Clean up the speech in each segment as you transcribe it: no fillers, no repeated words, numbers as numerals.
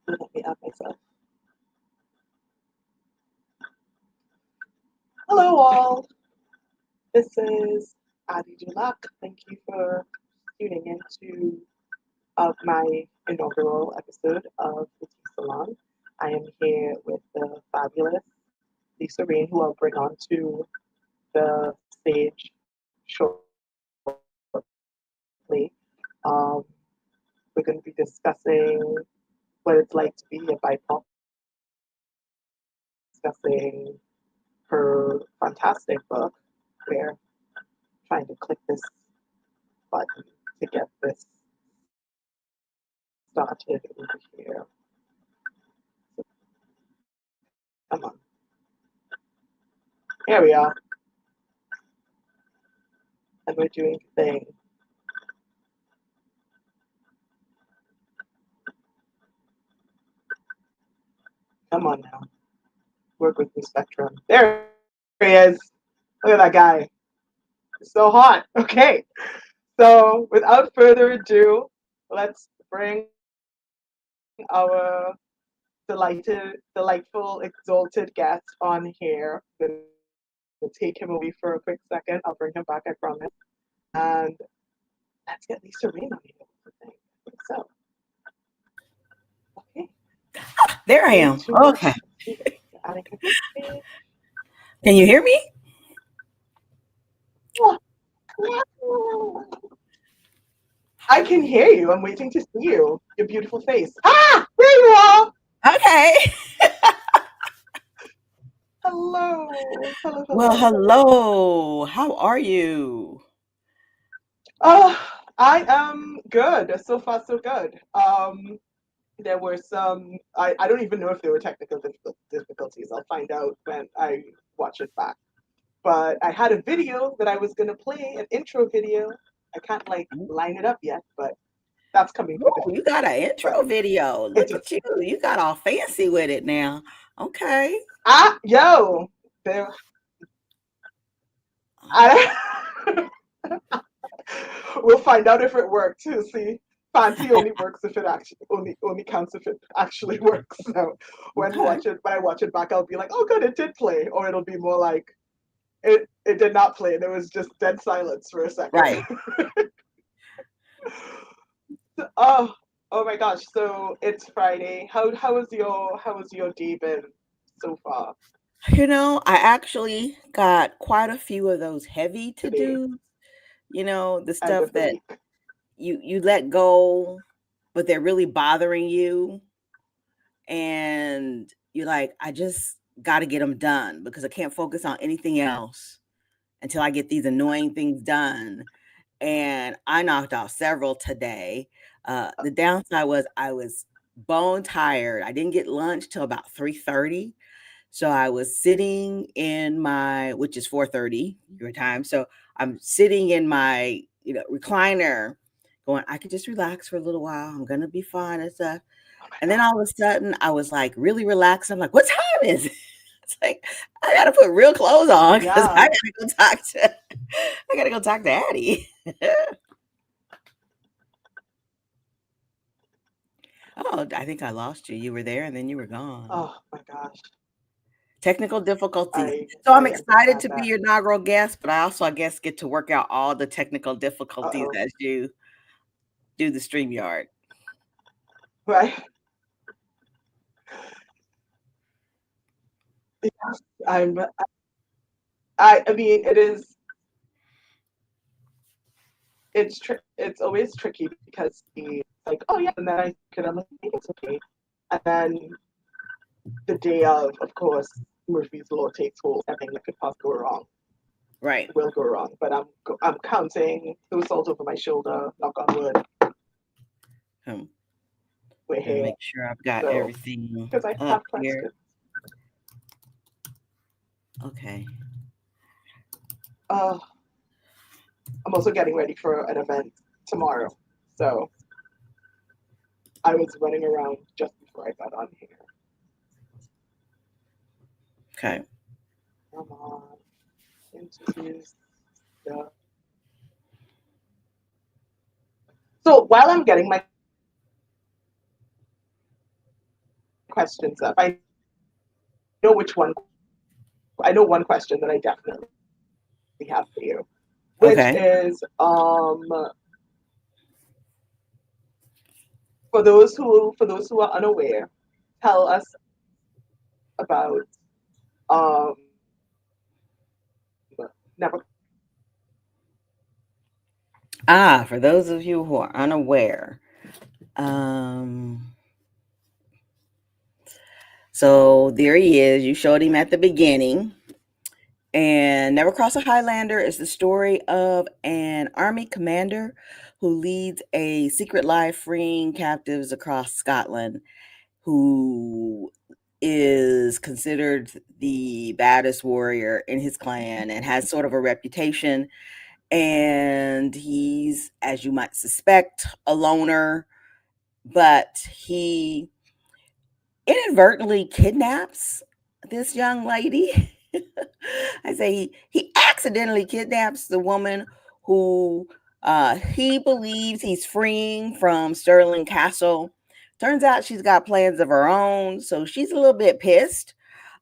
Let me add myself. Hello, all. This is Adi Julak. Thank you for tuning into my inaugural episode of the Tea Salon. I am here with the fabulous Lisa Rayne, who I'll bring on to the stage shortly. Um, we're going to be discussing what it's like to be a BIPOC, discussing her fantastic book. We're trying to click this button to get this started over here. Come on. Here we are. And we're doing the thing. Come on now. Work with the spectrum. There he is. Look at that guy. It's so hot. Okay. So without further ado, let's bring our delightful, exalted guest on here. I'm going to take him away for a quick second. I'll bring him back, I promise. And let's get Lisa Rayne on here. So, okay. There I Three, am. two, one. Okay. Adding her page. Can you hear me? I can hear you. I'm waiting to see you. Your beautiful face. Ah, there you are. Okay. Hello. Hello, Well, hello. hello. How are you? Oh, I am good. So far, so good. There were some, I don't even know if there were technical difficulties. I'll find out when I watch it back. But I had a video that I was going to play, an intro video. I can't like line it up yet, but that's coming for the Oh, you future. got an But intro video. it's Look at you. You got all fancy with it now. Okay. yo, there, I, we'll find out if it worked. See, fancy only works if it actually only counts if it actually works. So Okay. when I watch it back, I'll be like, oh, good, it did play, or it'll be more like it did not play. There was just dead silence for a second. Right. Oh, oh my gosh! So it's Friday. How was your day been so far I actually got quite a few of those heavy to today? do, the End of stuff the that week. you let go, but they're really bothering you. And you're like, I just got to get them done because I can't focus on anything else until I get these annoying things done. And I knocked out several today. The downside was I was bone tired. I didn't get lunch till about 3:30. So I was sitting in my, which is 4:30 your time. So I'm sitting in my, recliner going, I could just relax for a little while. I'm going to be fine and stuff. Oh my And then god! all of a sudden, I was like really relaxed. I'm like, what time is it? It's like I gotta put real clothes on because Yeah. I gotta go talk to Addie. Oh, I think I lost you. You were there and then you were gone. Oh my gosh! Technical difficulties. So I'm I excited understand to be that. your inaugural guest, but I also, I guess, get to work out all the technical Uh difficulties oh. as you do the StreamYard. Right. Yes. I mean, it's always tricky because the like, oh yeah, and then I'm like, I think it's okay, and then the day of course, Murphy's law takes hold. Everything that could possibly go wrong Right. will go wrong. But I'm counting no salt over my shoulder. Knock on wood. Hmm. We're Gonna here. make sure I've got So everything because I up have here. questions. Okay. Uh, I'm also getting ready for an event tomorrow. So I was running around just before I got on here. Okay. Come on, introduce the. So while I'm getting my questions ready, questions up. I know which one. I know one question that I definitely have for you, which is Okay. for those who are unaware, tell us about never cross a Highlander romance. For those of you who are unaware, um, so there he is. You showed him at the beginning. And Never Cross a Highlander is the story of an army commander who leads a secret life freeing captives across Scotland, who is considered the baddest warrior in his clan and has sort of a reputation. And he's, as you might suspect, a loner, but he inadvertently kidnaps this young lady. I say he accidentally kidnaps the woman who he believes he's freeing from Stirling Castle. Turns out she's got plans of her own, so she's a little bit pissed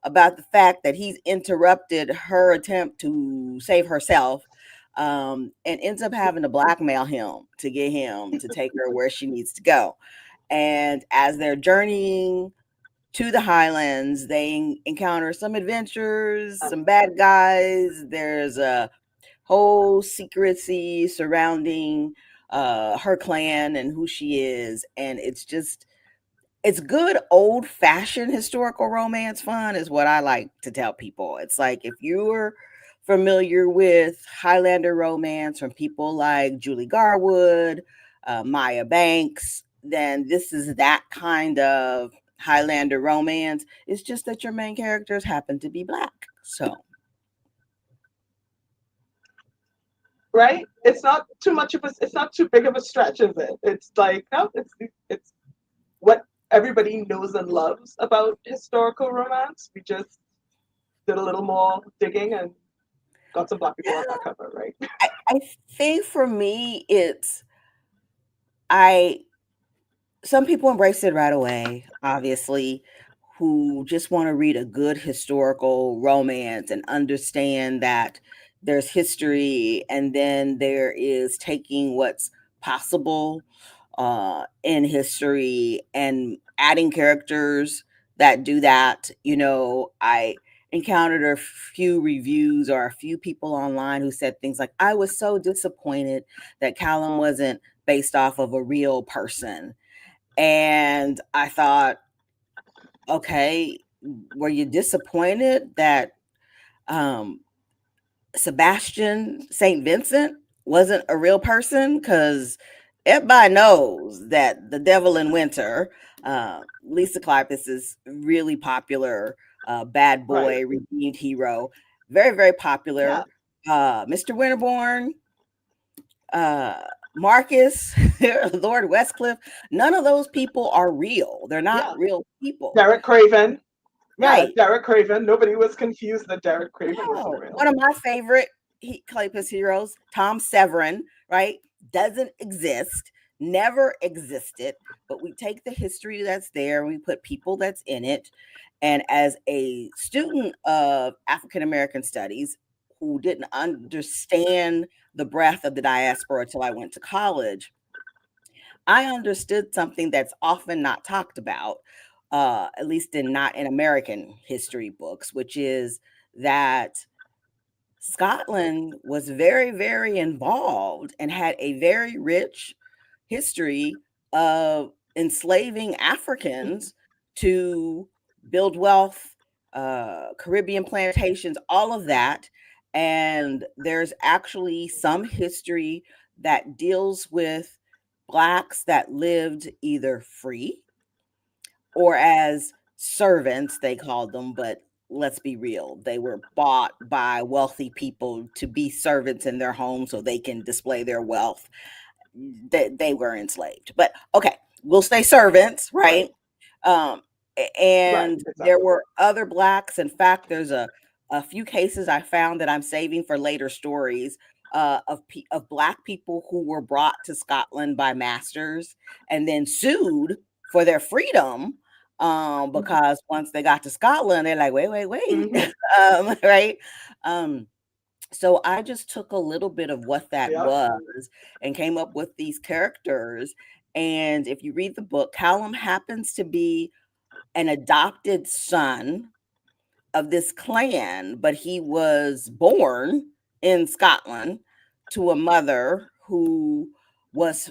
about the fact that he's interrupted her attempt to save herself, and ends up having to blackmail him to get him to take her where she needs to go. And as they're journeying to the Highlands, they encounter some adventures, some bad guys. There's a whole secrecy surrounding her clan and who she is. And it's good old fashioned historical romance fun, is what I like to tell people. It's like if you're familiar with Highlander romance from people like Julie Garwood, Maya Banks, then this is that kind of Highlander romance. It's just that your main characters happen to be black. So, Right? It's not too much of a. It's not too big of a stretch, is it? It's like no, it's what everybody knows and loves about historical romance. We just did a little more digging and got some black people on that cover, right? I think for me, I some people embrace it right away, obviously, who just want to read a good historical romance and understand that there's history, and then there is taking what's possible in history and adding characters that do that. I encountered a few reviews or a few people online who said things like, I was so disappointed that Callum wasn't based off of a real person, and I thought, okay, were you disappointed that um, Sebastian St. Vincent wasn't a real person? Because everybody knows that the Devil in Winter, Lisa Kleypas is really popular, bad Right. boy, redeemed hero, very, very Yeah. popular. Mr. Winterbourne, uh, Marcus, Lord Westcliff, none of those people are real. They're not Yeah. real people. Derek Craven. Yeah, Right. Derek Craven. Nobody was confused that Derek Craven wasn't No. real. One of my favorite Kleypas heroes, Tom Severin, right, doesn't exist, never existed, but we take the history that's there and we put people that's in it. And as a student of African American studies who didn't understand the breadth of the diaspora until I went to college, I understood something that's often not talked about, at least not in American history books, which is that Scotland was very, very involved and had a very rich history of enslaving Mhm. Africans to build wealth, Caribbean plantations, all of that. And there's actually some history that deals with Blacks that lived either free or as servants, they called them, but let's be real, they were bought by wealthy people to be servants in their home so they can display their wealth. They were enslaved. But okay, we'll stay servants, Right. right? Um, Right. and there Exactly. were other blacks. In fact, there's a few cases I found that I'm saving for later stories, of black people who were brought to Scotland by masters and then sued for their freedom, Mhm. because once they got to Scotland, they're like, wait, wait, wait, Mhm. right? Um, so I just took a little bit of what that Yeah. was and came up with these characters. And if you read the book, Callum happens to be an adopted son of this clan, but he was born in Scotland to a mother who was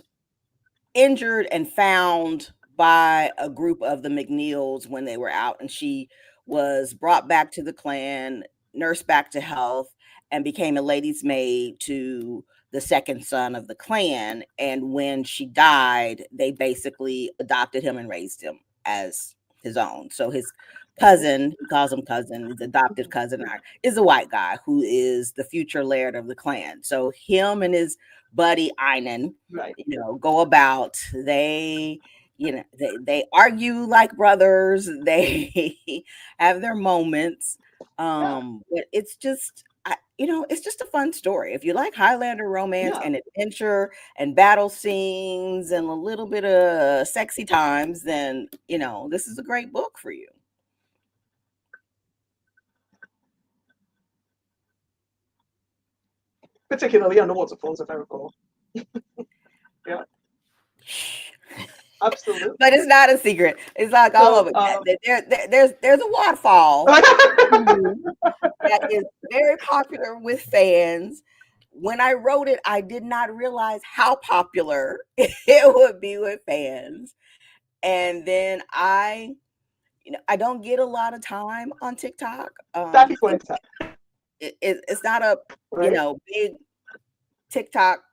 injured and found by a group of the McNeils when they were out, and she was brought back to the clan, nursed back to health, and became a lady's maid to the second son of the clan. And when she died, they basically adopted him and raised him as his own. So his cousin, he calls him cousin, his adopted Mhm. cousin is a white guy who is the future laird of the clan. So him and his buddy Einan, Right. go about. They, they argue like brothers. They have their moments. Yeah. But it's just it's just a fun story. If you like Highlander romance Yeah. and adventure and battle scenes and a little bit of sexy times, then this is a great book for you. Particularly on the waterfalls, if I recall. Yeah. But Absolutely. it's not a secret. It's like all So, over. There's a waterfall that is very popular with fans. When I wrote it, I did not realize how popular it would be with fans. And then I don't get a lot of time on TikTok. that point in time, It's not a, right? big TikTok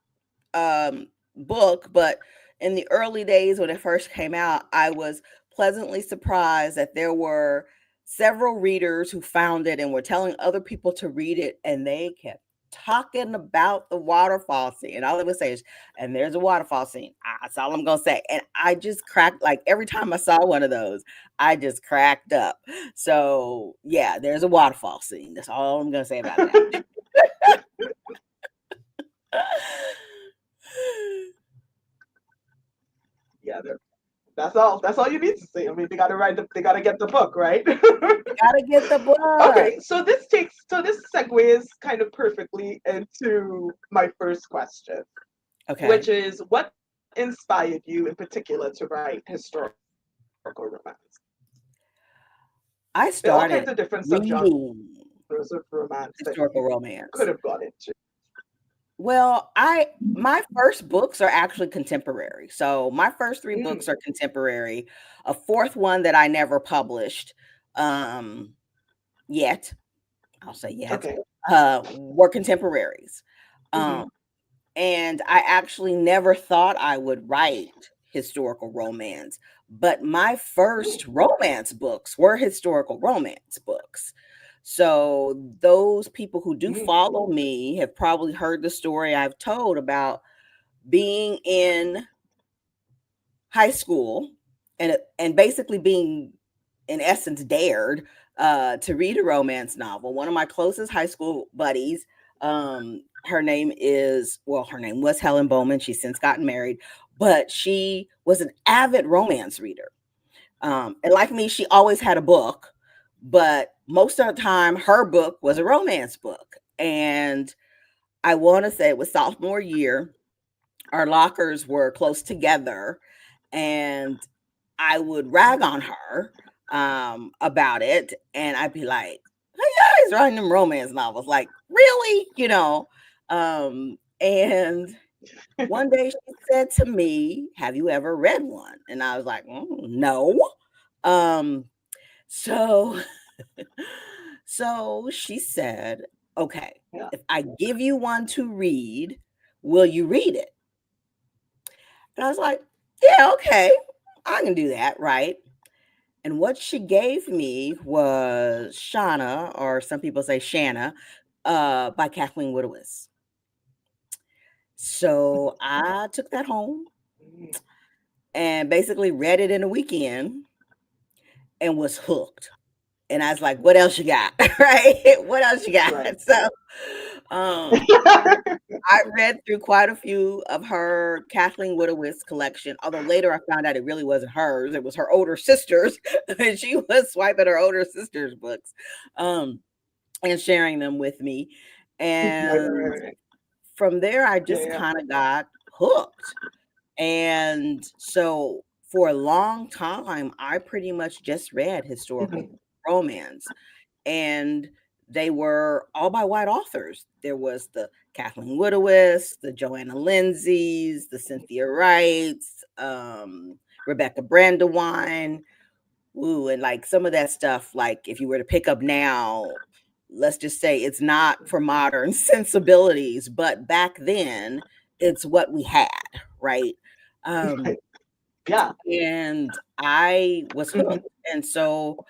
book, but in the early days when it first came out, I was pleasantly surprised that there were several readers who found it and were telling other people to read it, and they kept talking about the waterfall scene. And all they would say is, and there's a waterfall scene. That's all I'm gonna say. And I just cracked, like every time I saw one of those, I just cracked up. So yeah, there's a waterfall scene. That's all I'm gonna say about that. Yeah, that's all. That's all you need to say. I mean, they got to write. They got to get the book, right? Gotta get the book. Okay, so this segues kind of perfectly into my first question, which Okay. is what inspired you in particular to write historical romance? I There are all kinds started of different subgenres reading of romance that you historical could have romance. got into. Well, I my first books are actually contemporary. So my first 3 Mm, books are contemporary. A fourth one that I never published um yet, I'll say yet, okay. were contemporaries. Hmm. Um And I actually never thought I would write historical romance, but my Mm, first romance books were historical romance books. So those people who do mm, follow me have probably heard the story I've told about being in high school and basically being in essence dared to read a romance novel. One of my closest high school buddies, her name was Helen Bowman. She's since gotten married, but she was an avid romance reader. And like me, she always had a book, but most of the time her book was a romance book. And I want to say it was sophomore year, our lockers were close together, and I would rag on her about it, and I'd be like, "Hey, you always writing them romance novels, like really?" And one day she said to me, "Have you ever read one?" And I was like, "No." Um, so so she said, "Okay, yeah. if I give you one to read, will you read it?" And I was like, "Yeah, okay, I can do that, right?" And what she gave me was Shauna, or some people say Shanna, by Kathleen Woodowitz. So I took that home Mm, and basically read it in a weekend and was hooked. And I was like, what else you got? Right? What else you got? Right. So um I read through quite a few of her Kathleen Woodowitz collection, although later I found out it really wasn't hers. It was her older sister's. And she was swiping her older sister's books, um, and sharing them with me. Right, right, And right, right. from there, I Yeah, just yeah. kind of got hooked. And so for a long time, I pretty much just read historical Mhm, romance, and they were all by white authors. There was the Kathleen Woodowitz, the Joanna Lindsay's, the Cynthia Wrights, Rebecca Brandywine. Ooh, and like some of that stuff, like if you were to pick up now, let's just say it's not for modern sensibilities, but back then it's what we had, right? Um, right. Yeah. and I was Mhm, hooked. And so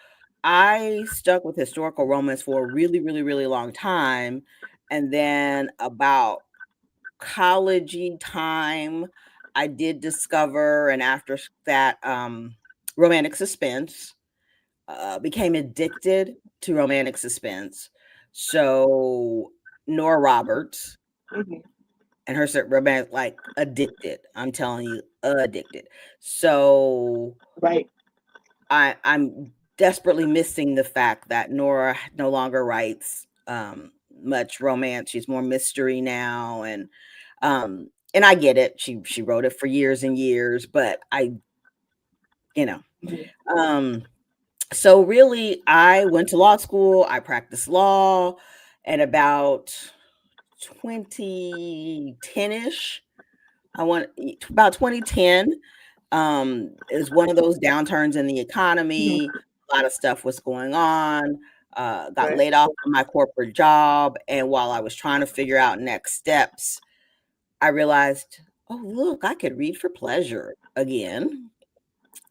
I stuck with historical romance for a really, really, really long time. And then about collegey time, I did discover, and after that, romantic suspense, became addicted to romantic suspense. So Nora Roberts mhm. and her romance, like addicted. I'm telling you, addicted. So Right. I'm desperately missing the fact that Nora no longer writes much romance. She's more mystery now, and I get it. She wrote it for years and years, but you know, Mhm, um, so really, I went to law school. I practiced law at about 2010ish. I want about 2010 is one of those downturns in the mhm. economy. A lot of stuff was going on. Got Right. laid off from my corporate job, and while I was trying to figure out next steps, I realized, oh look, I could read for pleasure again,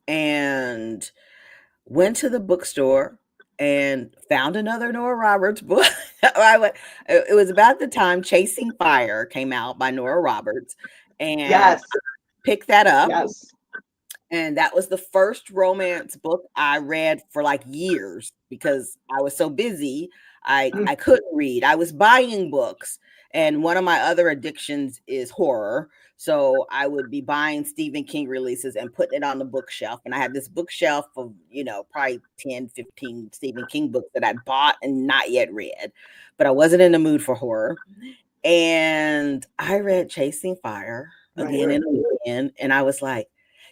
and went to the bookstore and found another Nora Roberts book. It was about the time Chasing Fire came out by Nora Roberts, and Yes. picked that up, Yes. and that was the first romance book I read for, like, years because I was so busy, Mm, I couldn't read. I was buying books, and one of my other addictions is horror, so I would be buying Stephen King releases and putting it on the bookshelf, and I had this bookshelf of, probably 10, 15 Stephen King books that I'd bought and not yet read, but I wasn't in the mood for horror, and I read Chasing Fire right, again right. and again, and I was like,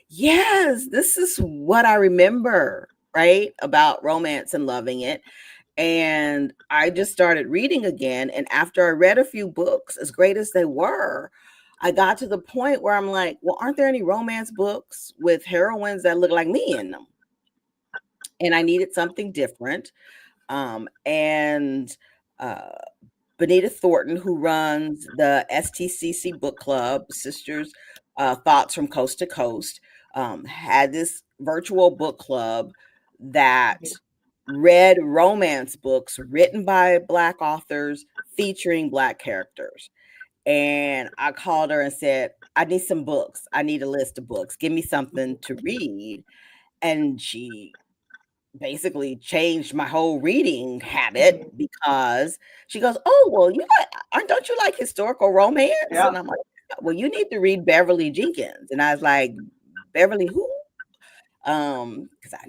yes, this is what I remember, right? About romance and loving it. And I just started reading again. And after I read a few books, as great as they were, I got to the point where I'm like, well, aren't there any romance books with heroines that look like me in them? And I needed something different. And uh, Benita Thornton, who runs the STCC Book Club, Sisters Thoughts from Coast to Coast, had this virtual book club that Mhm, read romance books written by Black authors featuring Black characters. And I called her and said, I need some books. I need a list of books. Give me something to read. And she basically changed my whole reading habit mhm. because she goes, "Oh, well, don't you like historical romance?" Yeah. And I'm like, "Well, you need to read Beverly Jenkins." And I was like, "Beverly who?" Because I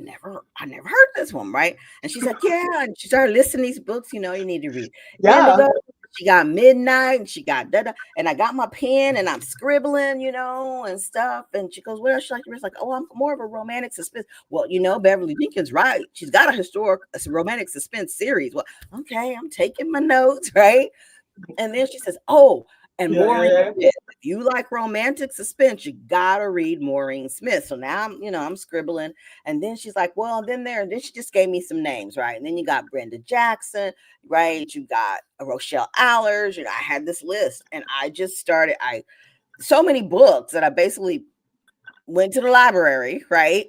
never heard this one, right? And she's like, "Yeah." And she started listing these books, you need to read. Yeah. Indigo. She got Midnight, and she got da da. And I got my pen, and I'm scribbling, and stuff. And she goes, "What else you like to read?" It's like, "Oh, I'm more of a romantic suspense." Well, Beverly Jenkins, right? She's got a romantic suspense series. Well, okay, I'm taking my notes, right? And then she says, "Oh, and Yeah, yeah, Maureen yeah. Smith. If you like romantic suspense, you gotta read Maureen Smith." So now I'm scribbling. And then she's like, "Well, and then she just gave me some names, right? And then you got Brenda Jackson, right? You got Rochelle Allers. I had this list, and I just started. I so many books that I basically went to the library, right?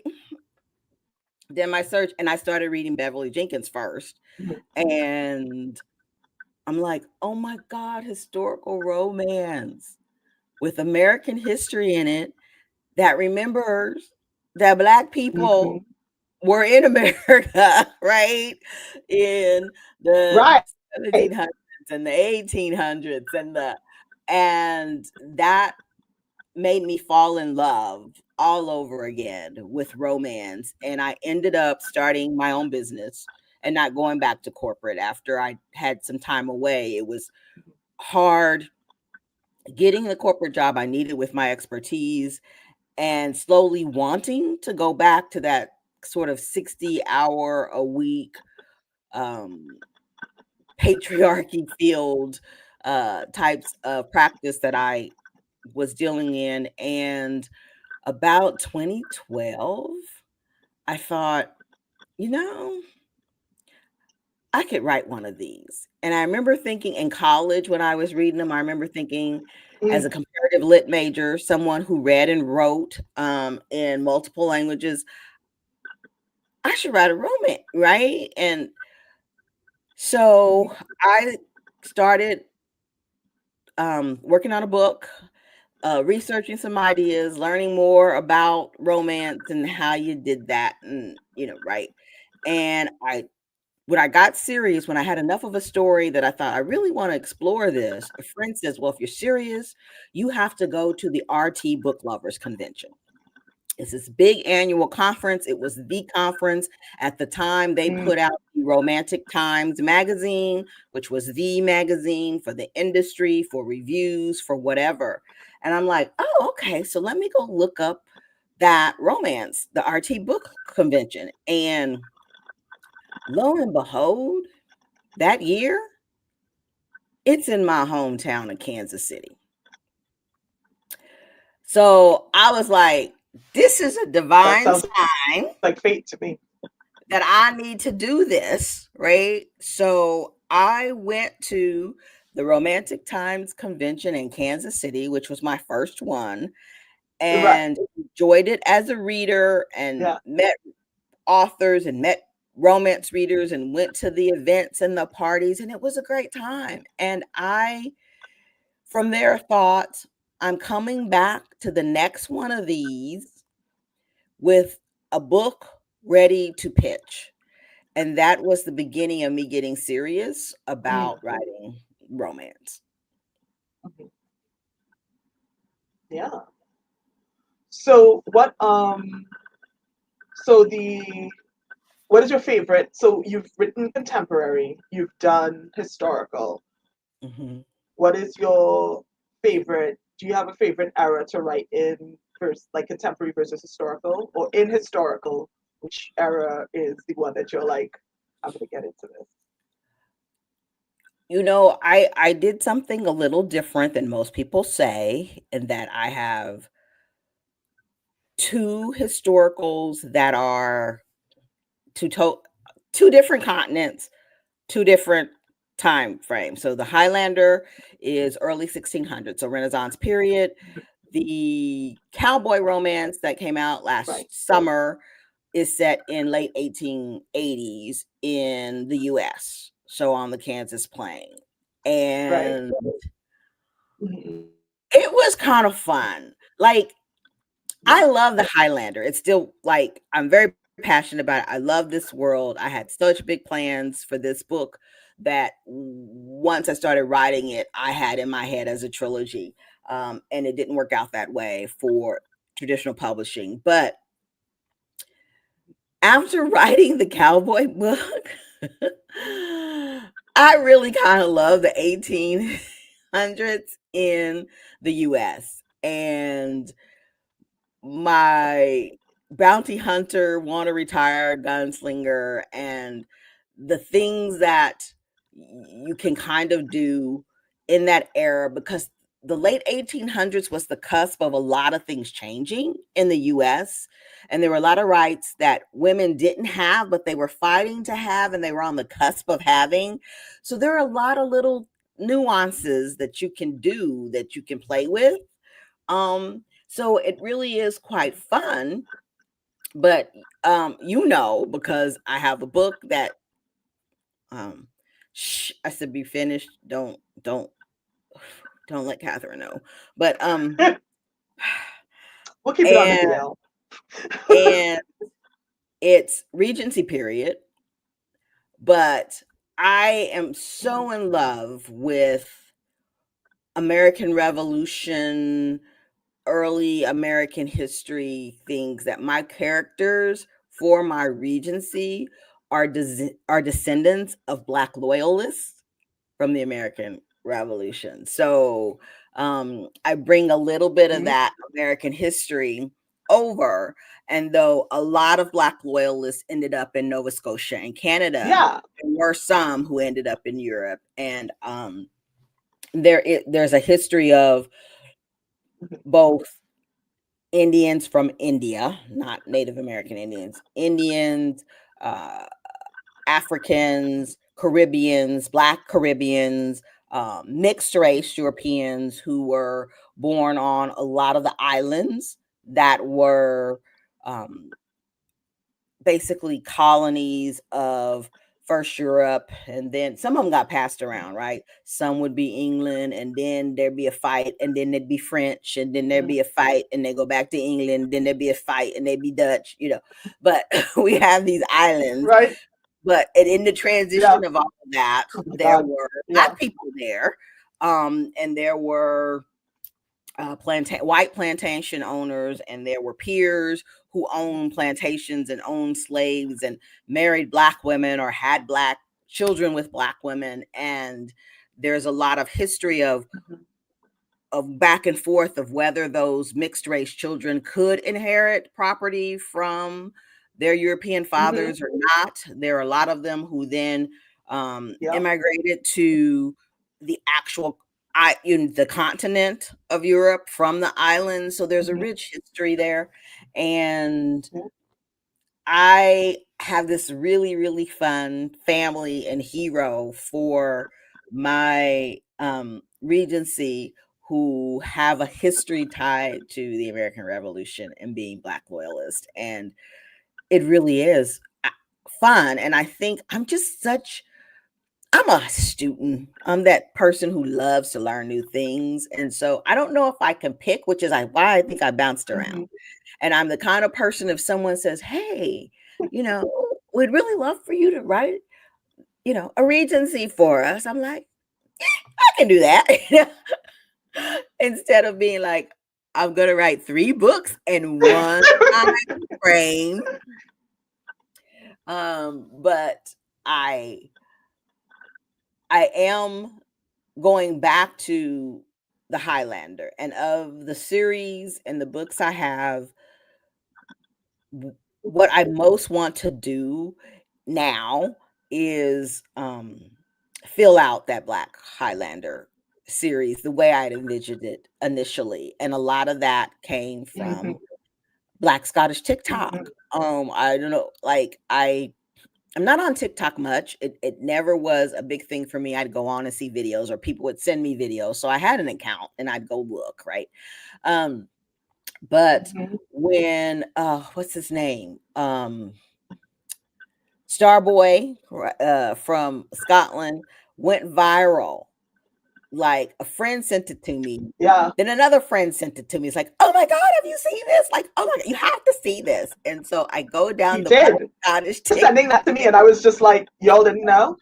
Did my search, and I started reading Beverly Jenkins first. Mhm, And I'm like, oh my God, historical romance with American history in it that remembers that Black mhm. people were in America, right? In the Right. 1700s and the 1800s and that made me fall in love all over again with romance. And I ended up starting my own business and not going back to corporate after I had some time away. It was hard getting the corporate job I needed with my expertise and slowly wanting to go back to that sort of 60-hour a week um, patriarchy field types of practice that I was dealing in. And about 2012, I thought, you know, I could write one of these. And I remember thinking in college when I was reading them, I remember thinking as a Mm, comparative lit major, someone who read and wrote in multiple languages, I should write a romance, right? And so mhm, I started working on a book, researching some ideas, learning more about romance and how you did that, and right. And when I got serious, when I had enough of a story that I thought I really want to explore this, a friend says, "Well, if you're serious, you have to go to the RT Book Lovers Convention." It's this big annual conference. It was the conference. At the time, they mm, put out the Romantic Times magazine, which was the magazine for the industry, for reviews, for whatever. And I'm like, oh, okay. So let me go look up that romance, the RT Book Convention. And lo and behold, that year, it's in my hometown of Kansas City. So I was like, this is a that divine sounds like sign fate to me. that I need to do this, right? So I went to the Romantic Times convention in Kansas City, which was my first one, Right. and enjoyed it as a reader and Yeah. met authors and met romance readers and went to the events and the parties, and it was a great time. And I, from there, thought, I'm coming back to the next one of these with a book ready to pitch. And that was the beginning of me getting serious Mm, about writing romance. mhm, yeah. So so the what is your favorite? So you've written contemporary, you've done historical. Mhm. What is your favorite? Do you have a favorite era to write in versus like contemporary versus historical? Or in historical, which era is the one that you're like, I'm gonna get into this? I did something a little different than most people say, in that I have 2 historicals that are 2 to 2 different continents, 2 different time frames. So the Highlander is early 1600s, so Renaissance period. The cowboy romance that came out Right. last summer is set in late 1880s in the US, so on the Kansas Plain. Right. And Mhm. it was kind of fun. Like, I Yeah. love the Highlander. It's still like I'm very passionate about it. I love this world. I had such big plans for this book that once I started writing it, I had in my head as a trilogy. And it didn't work out that way for traditional publishing. But after writing the cowboy book, I really kind of love the 1800s in the US. And my bounty hunter, want to retire gunslinger, and the things that you can kind of do in that era, because the late 1800s was the cusp of a lot of things changing in the US. And there were a lot of rights that women didn't have, but they were fighting to have, and they were on the cusp of having. So there are a lot of little nuances that you can do, that you can play with. So it really is quite fun, but because I have a book that um I said be finished. Don't let Catherine know. But We'll keep it on the and DL. and It's Regency period, but I am Mhm. so in love with American Revolution, early American history things that my characters for my Regency are descendants of Black loyalists from the American Revolution. So I bring a little bit of Mhm. that American history over. And though a lot of Black loyalists ended up in Nova Scotia and Canada, Yeah. there were some who ended up in Europe. And there's a history of Mhm. both Indians from India, not Native American Indians, Indians, uh, Africans, Caribbeans, Black Caribbeans, mixed race Europeans who were born on a lot of the islands that were um, basically colonies of first Europe, and then some of them got passed around, right? Some would be England, and then there'd be a fight, and then there'd be French, and then there'd Mhm. be a fight, and they go back to England, then there'd be a fight, and they'd be Dutch, you know. But we have these islands, Right. but in the Yeah. transition of all of that, Oh my there God. were Yeah. Black people there, and there were white plantation owners, and there were peers who owned plantations and owned slaves and married Black women or had Black children with Black women. And there's a lot of history Mhm. of back and forth of whether those mixed race children could inherit property from their European Mhm. fathers or not. There are a lot of them who then Yep. immigrated to the actual in the continent of Europe from the islands. So there's a Mhm. rich history there. And Yeah. I have this really, really fun family and hero for my Regency who have a history tied to the American Revolution and being Black loyalist. And it really is fun. And I think I'm a student. I'm that person who loves to learn new things. And so I don't know if I can pick, which is why I think I bounced around. Mhm. And I'm the kind of person, if someone says, "Hey, you know, we'd really love for you to write, a Regency for us," I'm like, I can do that. Instead of being like, I'm gonna write 3 books in one time frame. But I I am going back to the Highlander, and of the series and the books I have, what I most want to do now is fill out that Black Highlander series the way I'd envisioned it initially. And a lot of that came from Mhm. Black Scottish Mhm. TikTok. I don't know, like I'm not on TikTok much. It never was a big thing for me. I'd go on and see videos, or people would send me videos. So I had an account and I'd go look, right? Um, but Mhm. when what's his name? Starboy from Scotland went viral. Like, a friend sent it to me. Yeah. Then another friend sent it to me. It's like, "Oh my god, have you seen this? Like, oh my god, you have to see this." And so I go He down the Black did. Scottish TikTok, Sending that to me, and I was just like, y'all didn't know?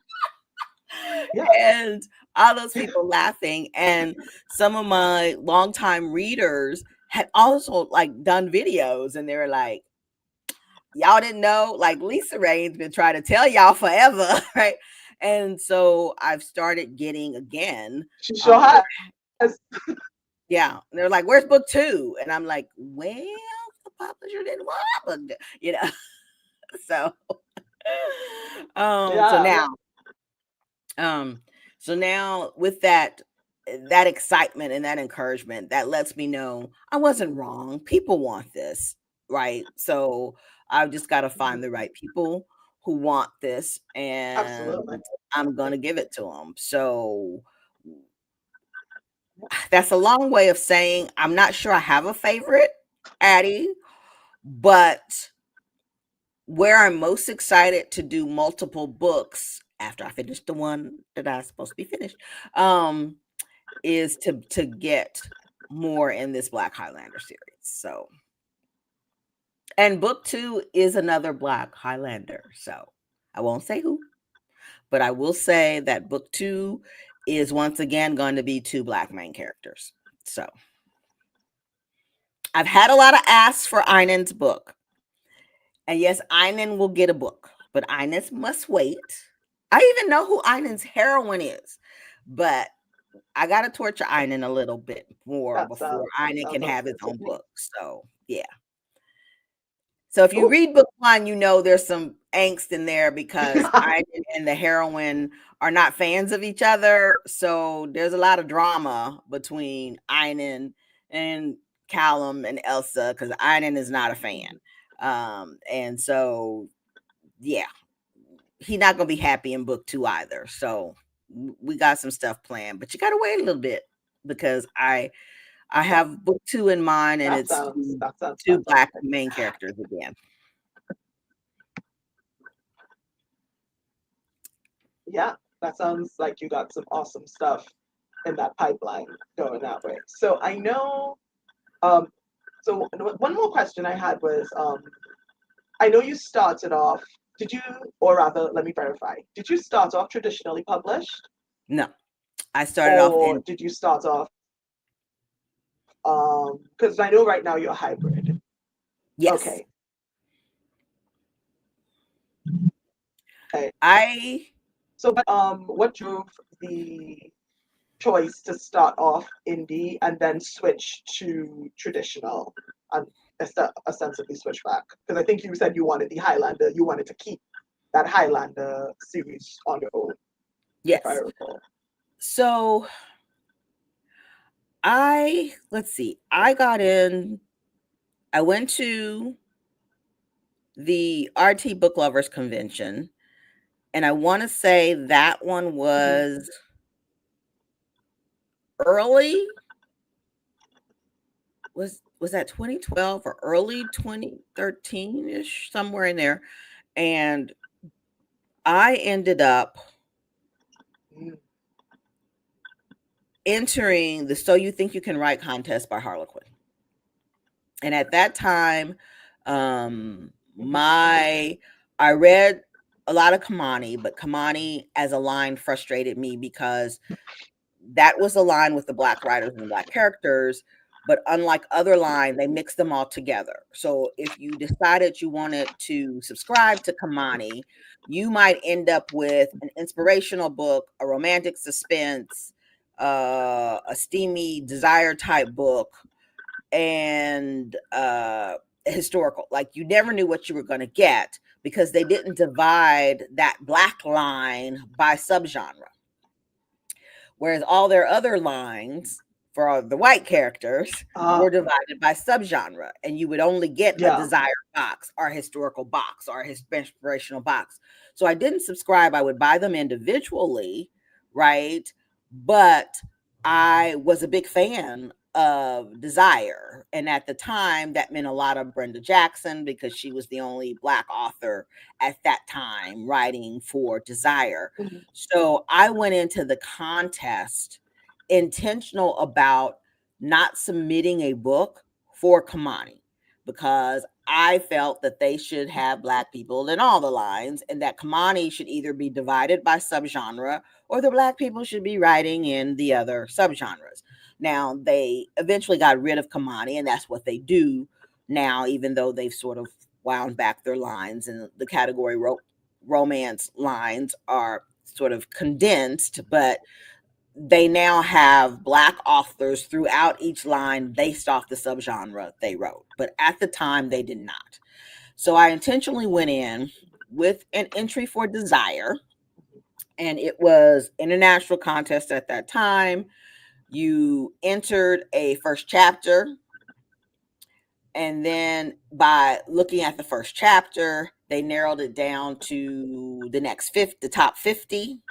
Yeah. and all those people laughing. And some of my longtime readers had also like done videos, and they were like, "Y'all didn't know? Like, Lisa Rayne's been trying to tell y'all forever," right? And so I've started getting again. She sure We're has. Yeah, and they're like, "Where's book 2?" And I'm like, "Well, the publisher didn't want book 2," you know? So, um, so Yeah. now um, so now with that excitement and that encouragement, that lets me know I wasn't wrong. People want this, right? So I've just gotta Mhm. find the right people who want this, and Absolutely. I'm Yeah. gonna give it to them. So that's a long way of saying I'm not sure I have a favorite, Addie, but where I'm most excited to do multiple books after I finish the one that I supposed to be finished, um, is to get more in this Black Highlander series. So And book 2 is another Black Highlander. So I won't say who, but I will say that book 2 is once again going to be 2 Black main characters. So I've had a lot of asks for Einan's book. And yes, Einan will get a book, but Einan must wait. I even know who Einan's heroine is, but I got to torture Einan a little bit more before That Einan can sounds have his good to own me. book. So, yeah. So if you Cool. read book 1, you know there's some angst in there because Einan and the heroine are not fans of each other. So there's a lot of drama between Einan and Callum and Elsa because Einan is not a fan. And so, yeah, he's not gonna be happy in book 2 either. So we got some stuff planned, but you gotta wait a little bit because I that have book 2 in mind, and that it's sounds that sounds two Black fantastic. main characters again. Yeah, that sounds like you got some awesome stuff in that pipeline going that way. So I know. Um, so one more question I had was, I know you started off. Did you, or rather, let me verify. Did you start off traditionally published, No, I started off or in did you start off? Because I know right now you're hybrid. yes. Okay. Okay. I So, what drove the choice to start off indie and then switch to traditional and ostensibly switch back? Because I think you said you wanted the Highlander, you wanted to keep that Highlander series on your own, if I yes. recall. So let's see. I went to the RT Book Lovers Convention, and I want to say that one Mhm. was early. Was that 2012 or early 2013 ish, somewhere in there? And I ended up Mm. entering the So You Think You Can Write contest by Harlequin. And at that time, Mhm. I read a lot of Kamani, but Kamani as a line frustrated me because that was a line with the Black writers and the Black characters, but unlike other line, they mixed them all together. So if you decided you wanted to subscribe to Kamani, you might end up with an inspirational book, a romantic suspense, a steamy desire type book, and historical. Like you never knew what you were going to get because they didn't divide that Black line by subgenre. Whereas all their other lines for the white characters Uh, were divided by subgenre, and you would only get a yeah. desired box or a historical box or a inspirational box. So I didn't subscribe. I would buy them individually, right? But I was a big fan of Desire. And at the time, that meant a lot of Brenda Jackson because she was the only Black author at that time writing for Desire. Mhm. So I went into the contest intentional about not submitting a book for Kamani because I felt that they should have Black people in all the lines and that Kamani should either be divided by subgenre or the Black people should be writing in the other subgenres. Now, they eventually got rid of Kamani, and that's what they do now, even though they've sort of wound back their lines and the category romance lines are sort of condensed, but they now have Black authors throughout each line based off the subgenre they wrote. But at the time, they did not. So I intentionally went in with an entry for Desire, and it was international contest at that time. You entered a first chapter, and then by looking at the first chapter, they narrowed it down to the top 50.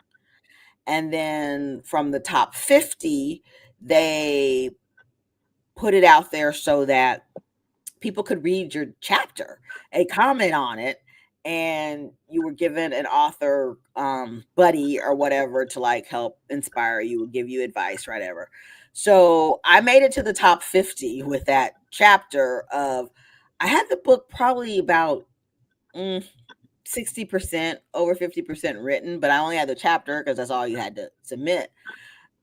And then from the top 50, they put it out there so that people could read your chapter, a comment on it, and you were given an author buddy or whatever to like help inspire you, give you advice, whatever. So I made it to the top 50 with that chapter of I had the book probably about 60%, over 50% written, but I only had the chapter because that's all you had to submit.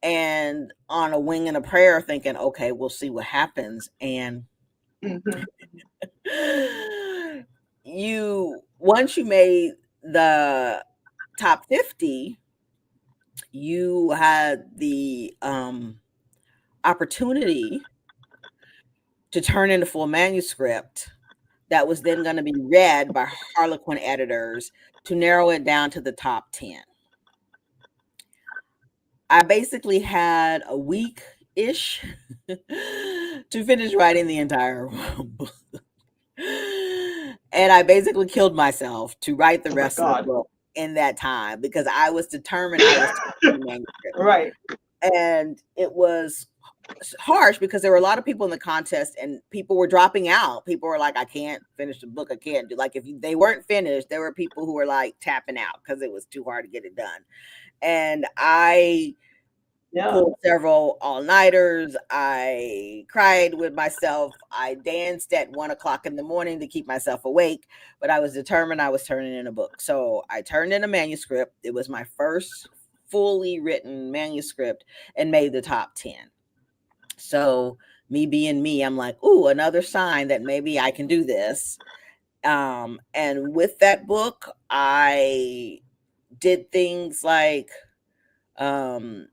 And on a wing and a prayer, thinking, okay, we'll see what happens. And Mhm. once you made the top 50, you had the opportunity to turn in a full manuscript that was then going to be read by Harlequin editors to narrow it down to the top 10. I basically had a week ish to finish writing the entire book. And I basically killed myself to write the Oh my rest of the God. book in that time because I was determined I was turning the manuscript. Right. And it was harsh because there were a lot of people in the contest and people were dropping out. People were like, I can't finish the book. I can't do, like, if they weren't finished, there were people who were like tapping out because it was too hard to get it done. And I Yeah. pulled several all-nighters. I cried with myself. I danced at 1 o'clock in the morning to keep myself awake, but I was determined I was turning in a book. So I turned in a manuscript. It was my first fully written manuscript and made the top 10. So me being me, I'm like, ooh, another sign that maybe I can do this. And with that book, I did things like um,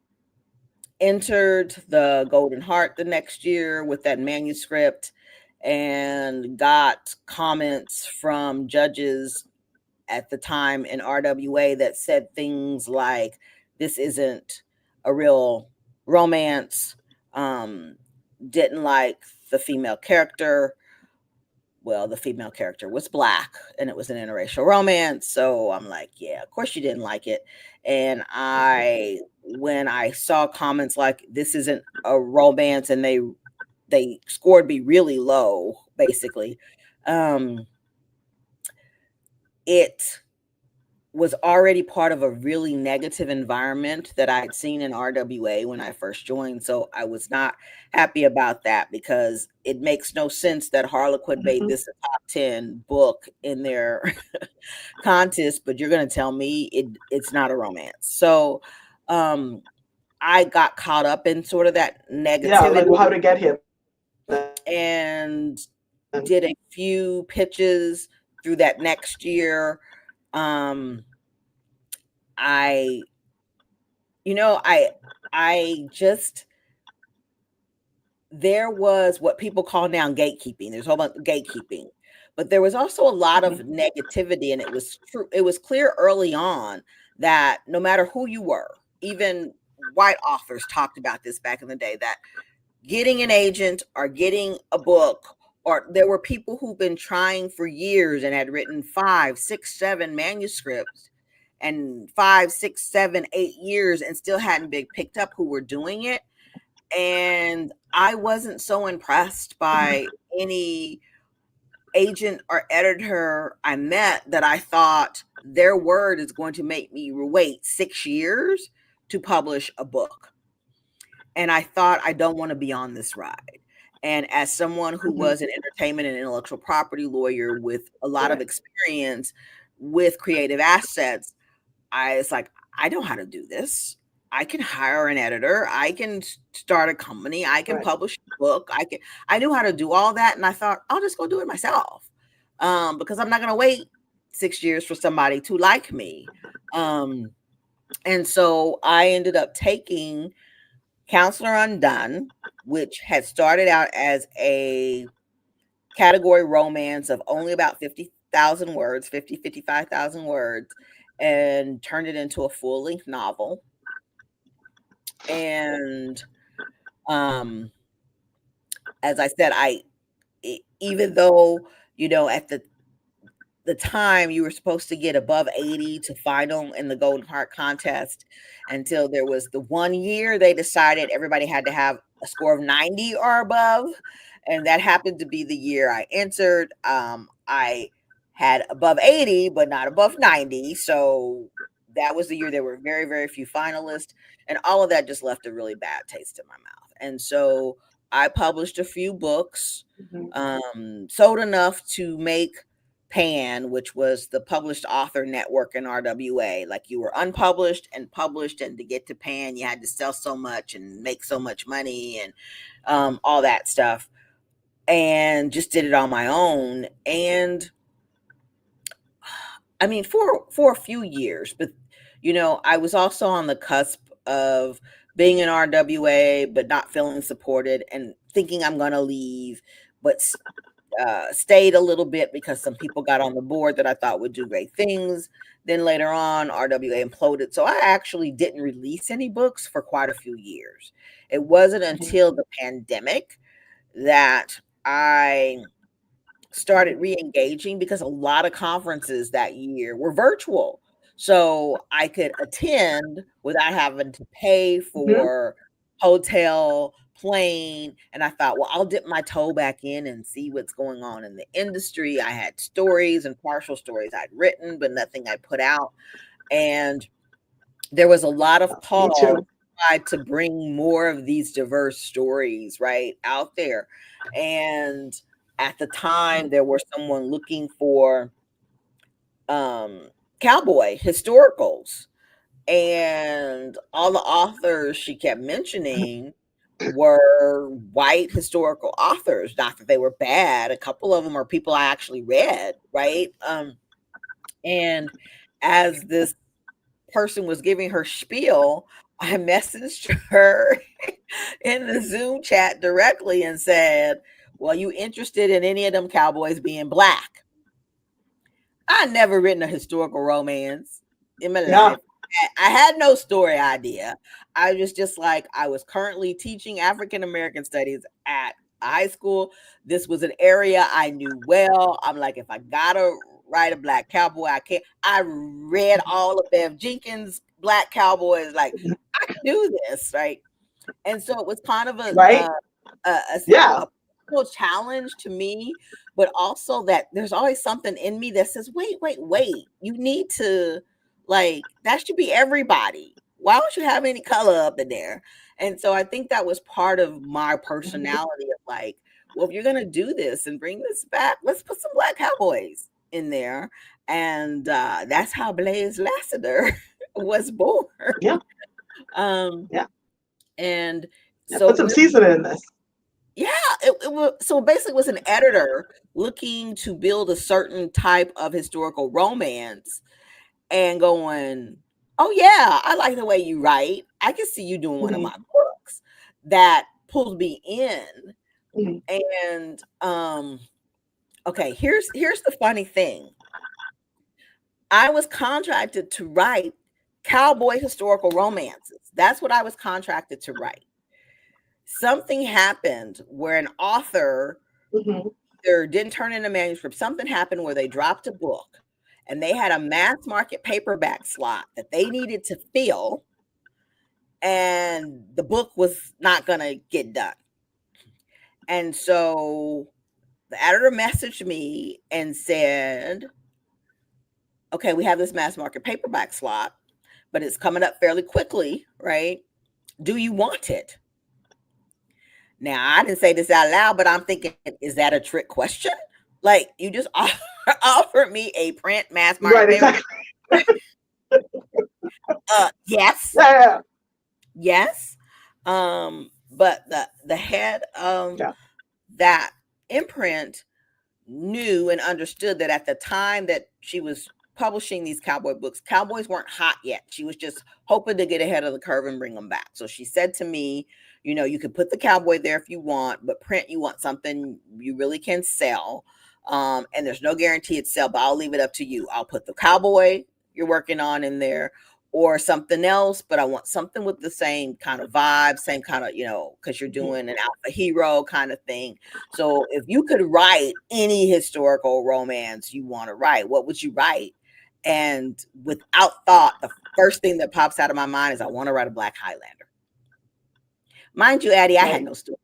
entered the Golden Heart the next year with that manuscript and got comments from judges at the time in RWA that said things like, this isn't a real romance, didn't like the female character. Well, the female character was black and it was an interracial romance. So I'm like, yeah, of course you didn't like it. And when I saw comments like, this isn't a romance, and they scored me really low, basically, um, it was already part of a really negative environment that I'd seen in RWA when I first joined. So I was not happy about that because it makes no sense that Harlequin made Mhm. this a top 10 book in their contest, but you're going to tell me it's not a romance. So um, I got caught up in sort of that Yeah. Like, negativity well, how to get here then? and did a few pitches through that next year. Um, I You know, I just there was what people call now gatekeeping. There's a whole bunch of gatekeeping, but there was also a lot of Mhm. negativity, and it was true. It was clear early on that no matter who you were, even white authors talked about this back in the day, that getting an agent or getting a book, or there were people who've been trying for years and had written 5, 6, 7 manuscripts and 5, 6, 7, 8 years and still hadn't been picked up, who were doing it. And I wasn't so impressed Mhm. by any agent or editor I met that I thought their word is going to make me wait 6 years to publish a book. And I thought, I don't want to be on this ride. And as someone who Mhm. was an entertainment and intellectual property lawyer with a lot of Right. experience with creative assets, I was like, I know how to do this. I can hire an editor. I can start a company. I can Right. publish a book. I knew how to do all that. And I thought, I'll just go do it myself. Because I'm not going to wait 6 years for somebody to like me. Um, and so I ended up taking Counselor Undone, which had started out as a category romance of only about 50,000 words, 55,000 words, and turned it into a full length novel. And um, as I said, even though, at the time you were supposed to get above 80 to final in the Golden Heart contest, until there was the one year they decided everybody had to have a score of 90 or above, and that happened to be the year I entered. I had above 80 but not above 90, so that was the year there were very, very few finalists, and all of that just left a really bad taste in my mouth. And so I published a few books, Mhm. sold enough to make PAN, which was the Published Author Network in RWA. Like you were unpublished and published, and to get to PAN, you had to sell so much and make so much money and all that stuff. And just did it on my own. And I mean, for a few years, but I was also on the cusp of being in RWA, but not feeling supported and thinking I'm going to leave, but stayed a little bit because some people got on the board that I thought would do great things. Then later on, RWA imploded. So I actually didn't release any books for quite a few years. It wasn't Mhm. until the pandemic that I started re-engaging because a lot of conferences that year were virtual. So I could attend without having to pay Mhm. for hotel, plane. And I thought, well, I'll dip my toe back in and see what's going on in the industry. I had stories and partial stories I'd written, but nothing I put out. And there was a lot of Me call too. to try to bring more of these diverse stories right out there. And at the time, there was someone looking for um, cowboy historicals, and all the authors she kept mentioning were white historical authors. Not that they were bad; a couple of them are people I actually read, right? And as this person was giving her spiel, I messaged her in the Zoom chat directly and said, "Well, you interested in any of them cowboys being black?" I never written a historical romance in my Yeah. life. I had no story idea. I was just like, I was currently teaching African American studies at high school. This was an area I knew well. I'm like, if I gotta write a black cowboy, I can't. I read all of Bev Jenkins' Black Cowboys. Like, I can do this, right? And so it was kind of Right. Yeah. a personal challenge to me, but also that there's always something in me that says, wait, wait, wait, you need to, like, that should be everybody. Why don't you have any color up in there? And so I think that was part of my Mhm. personality of like, well, if you're gonna do this and bring this back, let's put some black cowboys in there. And that's how Blaze Lassiter was born. Yeah. um Yeah. and Yeah. Put so some seasoning in this. yeah, it was so basically it was an editor looking to build a certain type of historical romance and going, "Oh yeah, I like the way you write. I can see you doing one of Mhm. my books." That pulled me in. Mhm. And okay, here's the funny thing. I was contracted to write cowboy historical romances. That's what I was contracted to write. Something happened where an author Mhm. either didn't turn in a manuscript. Something happened where they dropped a book and they had a mass market paperback slot that they needed to fill, and the book was not going to get done. And so the editor messaged me and said, okay, we have this mass market paperback slot, but it's coming up fairly quickly, right? Do you want it? Now, I didn't say this out loud, but I'm thinking, is that a trick question? Like, you just offered me a print mass market Right. paper. Exactly. Yes, Yeah. yes. But the head of Yeah. that imprint knew and understood that at the time that she was publishing these cowboy books, cowboys weren't hot yet. She was just hoping to get ahead of the curve and bring them back. So she said to me, you could put the cowboy there if you want, but print, you want something you really can sell. And there's no guarantee it's sell, but I'll leave it up to you. I'll put the cowboy you're working on in there or something else, but I want something with the same kind of vibe, same kind of, because you're Mhm. doing an alpha hero kind of thing. So if you could write any historical romance you want to write, what would you write? And without thought, the first thing that pops out of my mind is I want to write a Black Highlander. Mind you, Addie, I had Right. no story.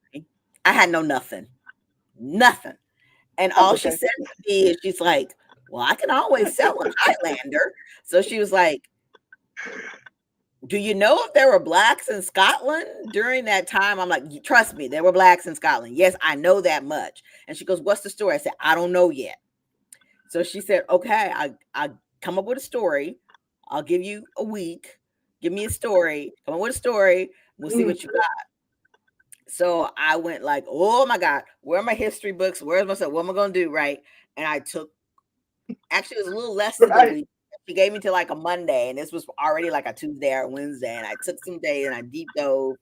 I had no nothing. Nothing. And That's all she okay. said to me is she's like, well, I can always sell a Highlander. So she was like, do you know if there were blacks in Scotland during that time? I'm like, trust me, there were blacks in Scotland. Yes, I know that much. And she goes, what's the story? I said, I don't know yet. So she said, okay, I come up with a story. I'll give you a week. Give me a story. Come up with a story. We'll see what you Mm, got. So I went like, oh my God, where are my history books? Where's my stuff? What am I gonna do? Right. And I took, actually, it was a little less than a right. week. She gave me to like a Monday, and this was already like a Tuesday or Wednesday. And I took some days and I deep dove,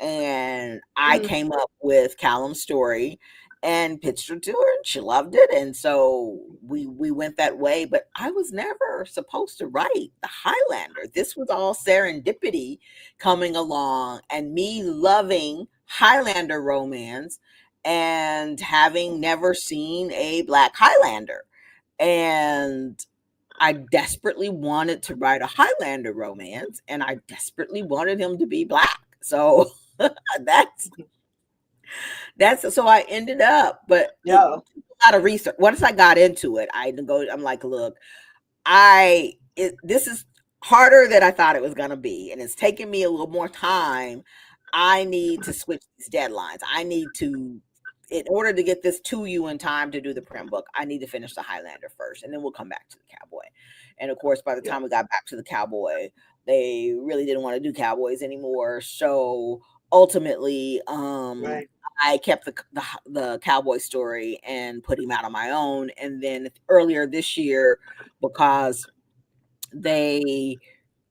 and I Mm, came up with Callum's story and pitched her to her, and she loved it. And so we went that way. But I was never supposed to write the Highlander. This was all serendipity coming along, and me loving Highlander romance and having never seen a black Highlander. And I desperately wanted to write a Highlander romance, and I desperately wanted him to be black. So that's mhm. that's so I ended up, but it Yeah. took a lot of research. Once I got into it, I didn't go. I'm like, look, this is harder than I thought it was gonna be, and it's taking me a little more time. I need to switch these deadlines. I need to, in order to get this to you in time to do the print book, I need to finish the Highlander first, and then we'll come back to the Cowboy. And of course, by the Yeah. time we got back to the Cowboy, they really didn't want to do Cowboys anymore. So ultimately, Right. I kept the Cowboy story and put him out on my own. And then earlier this year, because they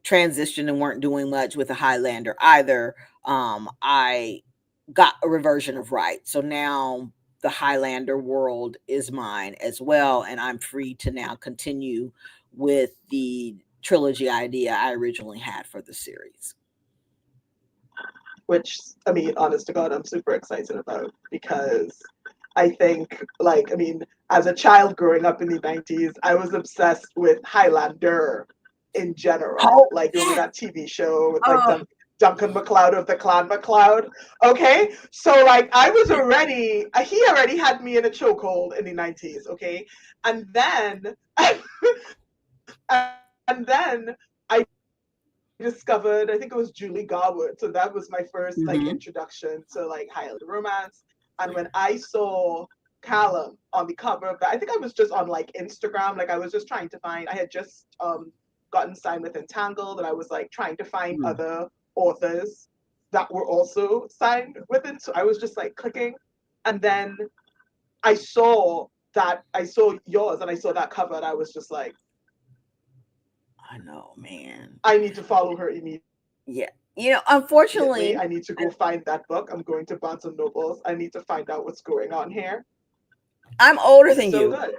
transitioned and weren't doing much with the Highlander either, I got a reversion of Right. So now the Highlander world is mine as well, and I'm free to now continue with the trilogy idea I originally had for the series. Which, I mean, honest to God, I'm super excited about because I think, like, I mean, as a child growing up in the 90s, I was obsessed with Highlander in general. Oh, Like, remember yeah. that TV show with like Oh, Duncan MacLeod of the Clan MacLeod? Okay, so like I was already, he already had me in a chokehold in the 90s. Okay, and then, and then I discovered, I think it was Julie Garwood. So that was my first like mhm. introduction to like Highlander romance. And when I saw Callum on the cover of that, I think I was just on like Instagram, like I was just trying to find, I had just gotten signed with Entangled, and I was like trying to find Mm. other authors that were also signed with it. So I was just like clicking, and then I saw yours and I saw that cover, and I was just like, I know, man. I need to follow her immediately. Yeah. I need to Unfortunately, go find that book. I'm going to Barnes and Nobles. I need to find out what's going on here. I'm It's older than so you. good.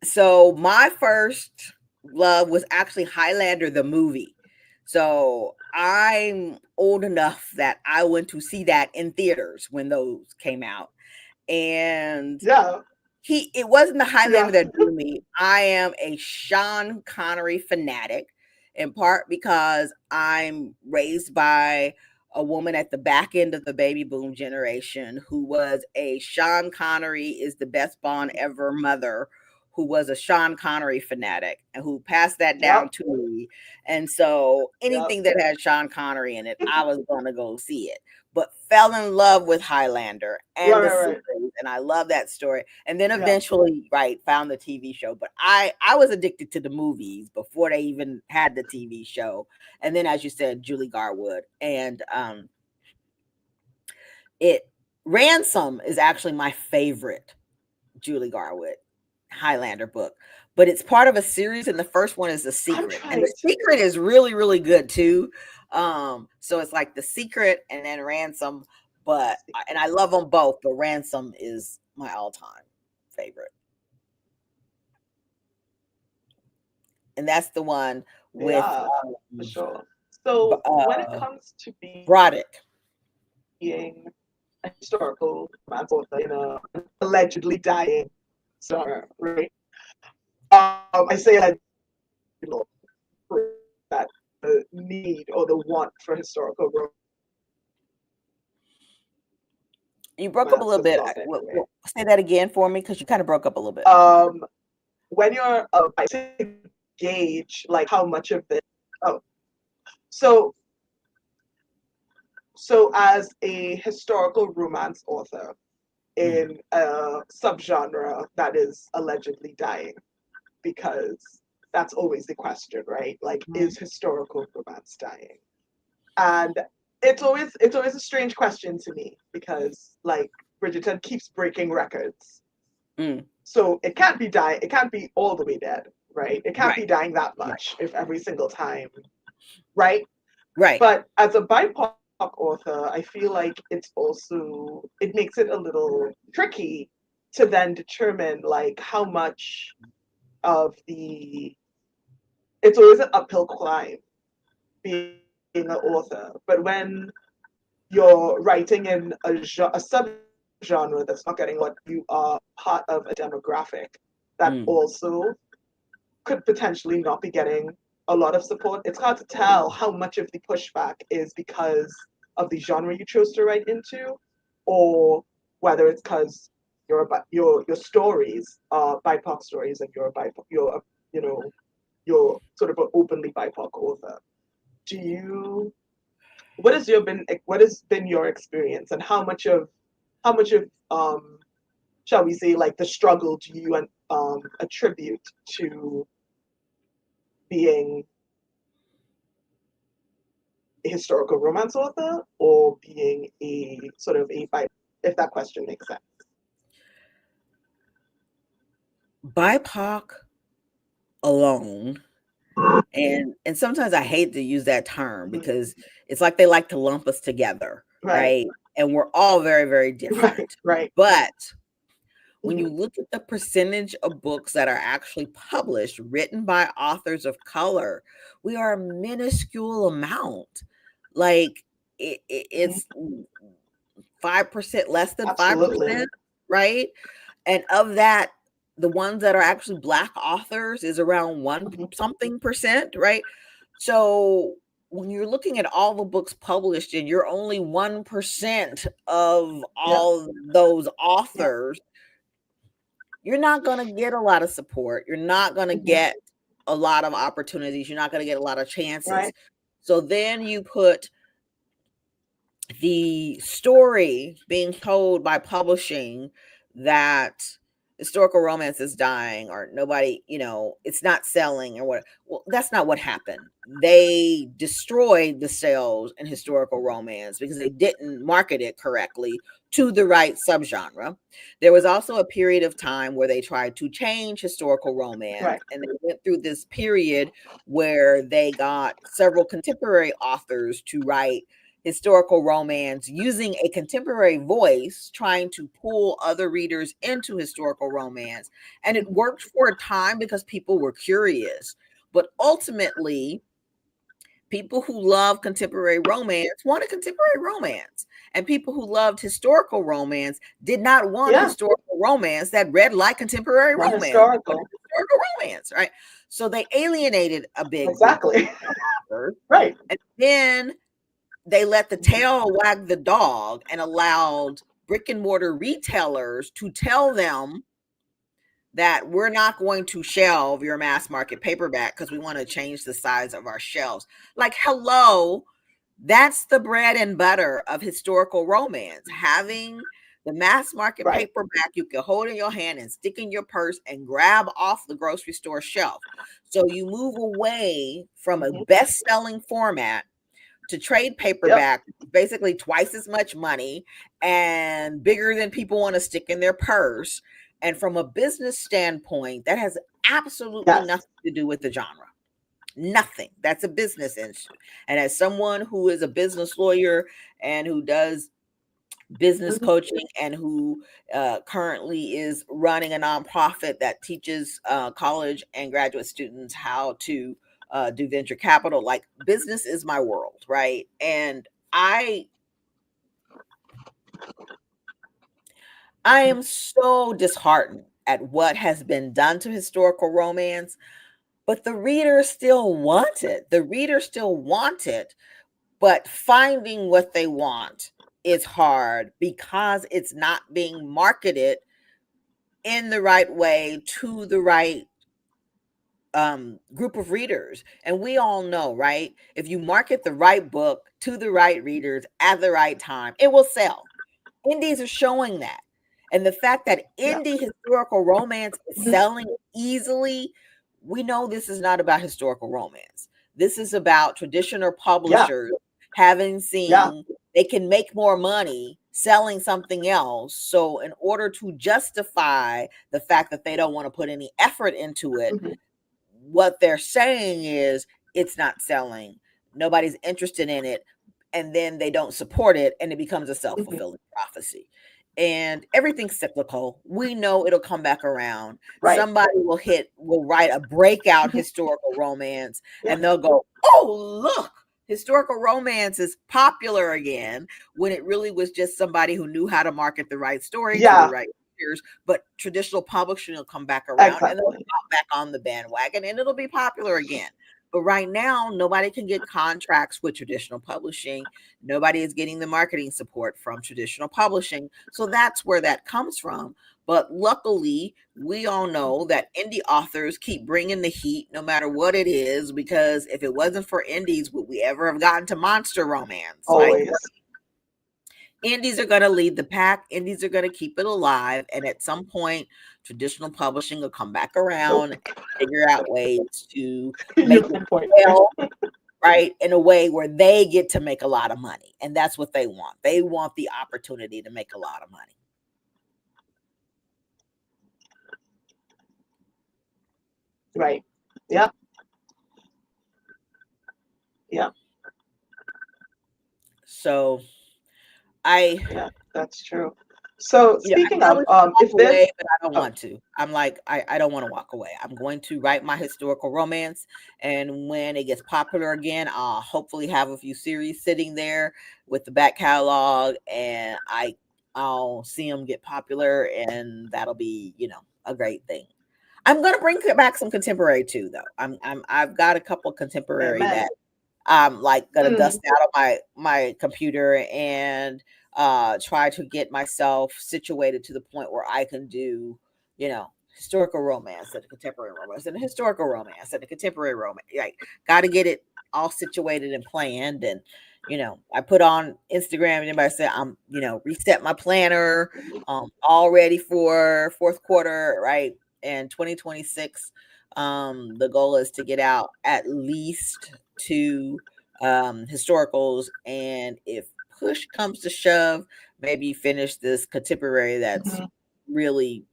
So my first love was actually Highlander the movie. So I'm old enough that I went to see that in theaters when those came out. And Yeah, it wasn't the Highlander yeah, that drew me. I am a Sean Connery fanatic, in part because I'm raised by a woman at the back end of the baby boom generation who was a Sean Connery is the best Bond ever mother, who was a Sean Connery fanatic and who passed that down yep, to me. And so yep. anything that had Sean Connery in it, I was going to go see it, but fell in love with Highlander and Right, the right, right. series, and I love that story. And then Yeah. eventually, right, found the TV show. But I was addicted to the movies before they even had the TV show. And then, as you said, Julie Garwood, and it Ransom is actually my favorite Julie Garwood Highlander book. But it's part of a series, and the first one is The I'm Secret. And trying The to. Secret is really, really good too. So it's like The Secret and then Ransom, but and I love them both, but Ransom is my all-time favorite. And that's the one with Yeah, for um, sure. So when it uh, comes to being Broderick. a historical romance author in a allegedly dying genre, right? I say allegedly, that the need or the want for historical You broke up a romance little has bit. lost anyway. Say that again for me because you kind of broke up a little bit. When you're to gauge like how much of this, oh, So, so as a historical romance author Mm, in a subgenre that is allegedly dying, because that's always the question, right? Like, mm, is historical romance dying? And it's always a strange question to me because like Bridgerton keeps breaking records. mm. So it can't be dying, it can't be all the way dead, right? It can't Right, be dying that right, much if every single time, right? right. But as a BIPOC author, I feel like it makes it a little tricky to then determine like how much of the it's always an uphill climb being an author. But when you're writing in a subgenre that's not getting what you are part of a demographic that Mm, also could potentially not be getting a lot of support. It's hard to tell how much of the pushback is because of the genre you chose to write into, or whether it's because your stories are BIPOC stories and you're a BIPOC, you know you're sort of an openly BIPOC author. Do you what has been your experience, and how much of shall we say like the struggle do you attribute to being a historical romance author or being a sort of a bi, if that question makes sense? BIPOC alone, and sometimes I hate to use that term Mhm. because it's like they like to lump us together, Right, right? And we're all very, very right, different. right. But when you Hmm. look at the percentage of books that are actually published, written by authors of color, we are a minuscule amount. Like Hmm. it's 5%, less than Absolutely. 5%, right? And of that, the ones that are actually Black authors is around one Hmm. something percent, right? So when you're looking at all the books published and you're only 1% of Yep, all those yep. authors, you're not going to get a lot of support. You're not going to Hmm. get a lot of opportunities. You're not going to get a lot of chances. Right. So then you put the story being told by publishing that historical romance is dying or nobody, it's not selling or what. Well, that's not what happened. They destroyed the sales in historical romance because they didn't market it correctly to the right subgenre. There was also a period of time where they tried to change historical romance, Right. and they went through this period where they got several contemporary authors to write historical romance using a contemporary voice, trying to pull other readers into historical romance. And it Hmm. worked for a time because people were curious. But ultimately, people who love contemporary romance wanted contemporary romance. And people who loved historical romance did not want Yeah, historical romance that read like contemporary not romance. They wanted historical. historical romance, right? So they alienated a big group of Exactly. authors. Right. And then they let the Hmm. tail wag the dog and allowed brick and mortar retailers to tell them that we're not going to shelve your mass market paperback because we want to change the size of our shelves. Like, hello, that's the bread and butter of historical romance. Having the mass market Right. paperback you can hold in your hand and stick in your purse and grab off the grocery store shelf. So you move away from a Hmm. best selling format to trade Yep. paperback, basically twice as much money and bigger than people want to stick in their purse. And from a business standpoint, that has absolutely Yes. nothing to do with the genre. Nothing. That's a business issue. And as someone who is a business lawyer and who does business Hmm. coaching and who currently is running a nonprofit that teaches college and graduate students how to do venture capital. Like, business is my world, right? And I I am so disheartened at what has been done to historical romance, but the reader still wants it. The reader still wants it, but finding what they want is hard because it's not being marketed in the right way to the right group of readers. And we all know, right? If you market the right book to the right readers at the right time, it will sell. Indies are showing that. And the fact that Yeah. indie historical romance is Mhm. selling easily, we know this is not about historical romance. This is about traditional Yeah. publishers having Yeah. seen they can make more money selling something else. So, in order to justify the fact that they don't want to put any effort into it, Mhm. what they're saying is it's not selling. Nobody's interested in it. And then they don't support it and it becomes a self Mhm. fulfilling prophecy. And everything's cyclical. We know it'll come back around. Right. Somebody will write a breakout Mhm. historical romance Yeah. and they'll go, oh, look, historical romance is popular again, when it really was just somebody who knew how to market the right story to the Yeah. right readers. But traditional publishing will come back around and they'll Exactly. hop back on the bandwagon and it'll be popular again. But right now, nobody can get contracts with traditional publishing. Nobody is getting the marketing support from traditional publishing. So that's where that comes from. But luckily, we all know that indie authors keep bringing the heat no matter what it is, because if it wasn't for indies, would we ever have gotten to monster romance? Like, Always. indies are going to lead the pack. Indies are going to keep it alive. And at some point, traditional publishing will come back Nope. around and figure out ways to You're make it on point. sell, right, in a way where they get to make a lot of money. And that's what they want. They want the opportunity to make a lot of money. Right. Yeah. Yeah. So I Yeah. That's true. So I speaking of, probably should if walk there's, away, but I don't oh, want to. I'm like, I don't want to walk away. I'm going to write my historical romance. And when it gets popular again, I'll hopefully have a few series sitting there with the back catalog, and I'll see them get popular, and that'll be, a great thing. I'm gonna bring back some contemporary too, though. I've got a couple contemporary amen. that I'm like gonna Mm. dust out of my computer and try to get myself situated to the point where I can do, historical romance and a contemporary romance and a historical romance and a contemporary romance. Like, got to get it all situated and planned. And I put on Instagram and everybody said I'm, reset my planner, all ready for fourth quarter, right? And 2026. The goal is to get out at least two historicals, and if push comes to shove, maybe finish this contemporary that's Mhm. really,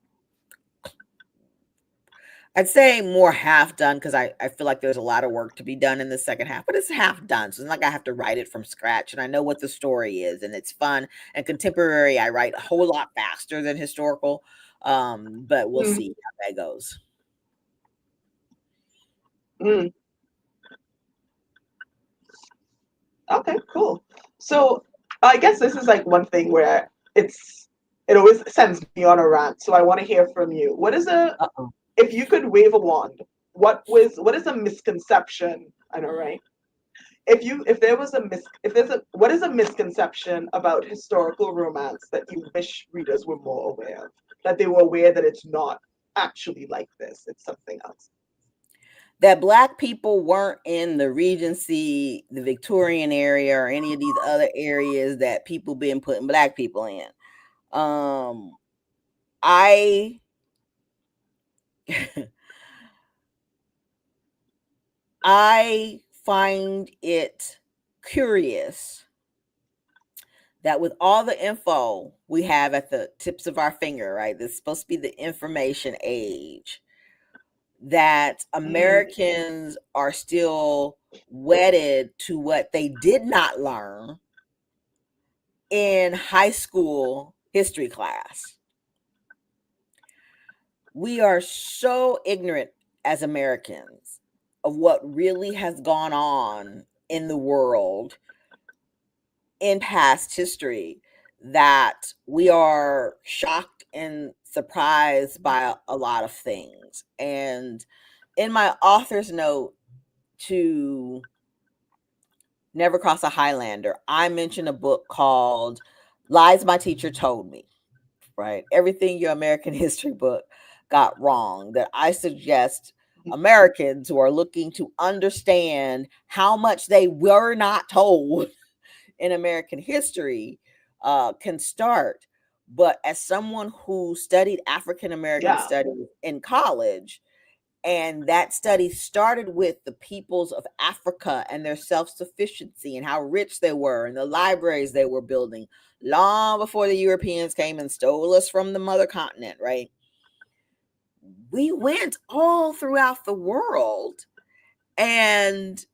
I'd say, more half done, because I feel like there's a lot of work to be done in the second half, but it's half done. So it's not like I have to write it from scratch. And I know what the story is and it's fun. And contemporary, I write a whole lot faster than historical. But we'll Mm. see how that goes. Mm. Okay, cool. So I guess this is like one thing where it always sends me on a rant. So I want to hear from you. Uh-oh. If you could wave a wand, what is a misconception? I know, right? If there was a mis if there's a what is a misconception about historical romance that you wish readers were more aware of? That they were aware that it's not actually like this, it's something else. That black people weren't in the Regency, the Victorian area, or any of these other areas that people been putting black people in. Um, I I find it curious that with all the info we have at the tips of our finger, right? This is supposed to be the information age, that Mm. Americans are still wedded to what they did not learn in high school history class. We are so ignorant as Americans of what really has gone on in the world in past history, that we are shocked and surprised by a lot of things. And in my author's note to Never Cross a Highlander, I mentioned a book called Lies My Teacher Told Me, right? Everything your American history book got wrong, that I suggest Americans who are looking to understand how much they were not told in American history can start. But as someone who studied African American Yeah. studies in college, and that study started with the peoples of Africa and their self sufficiency and how rich they were and the libraries they were building long before the Europeans came and stole us from the mother continent, right? We went all throughout the world. And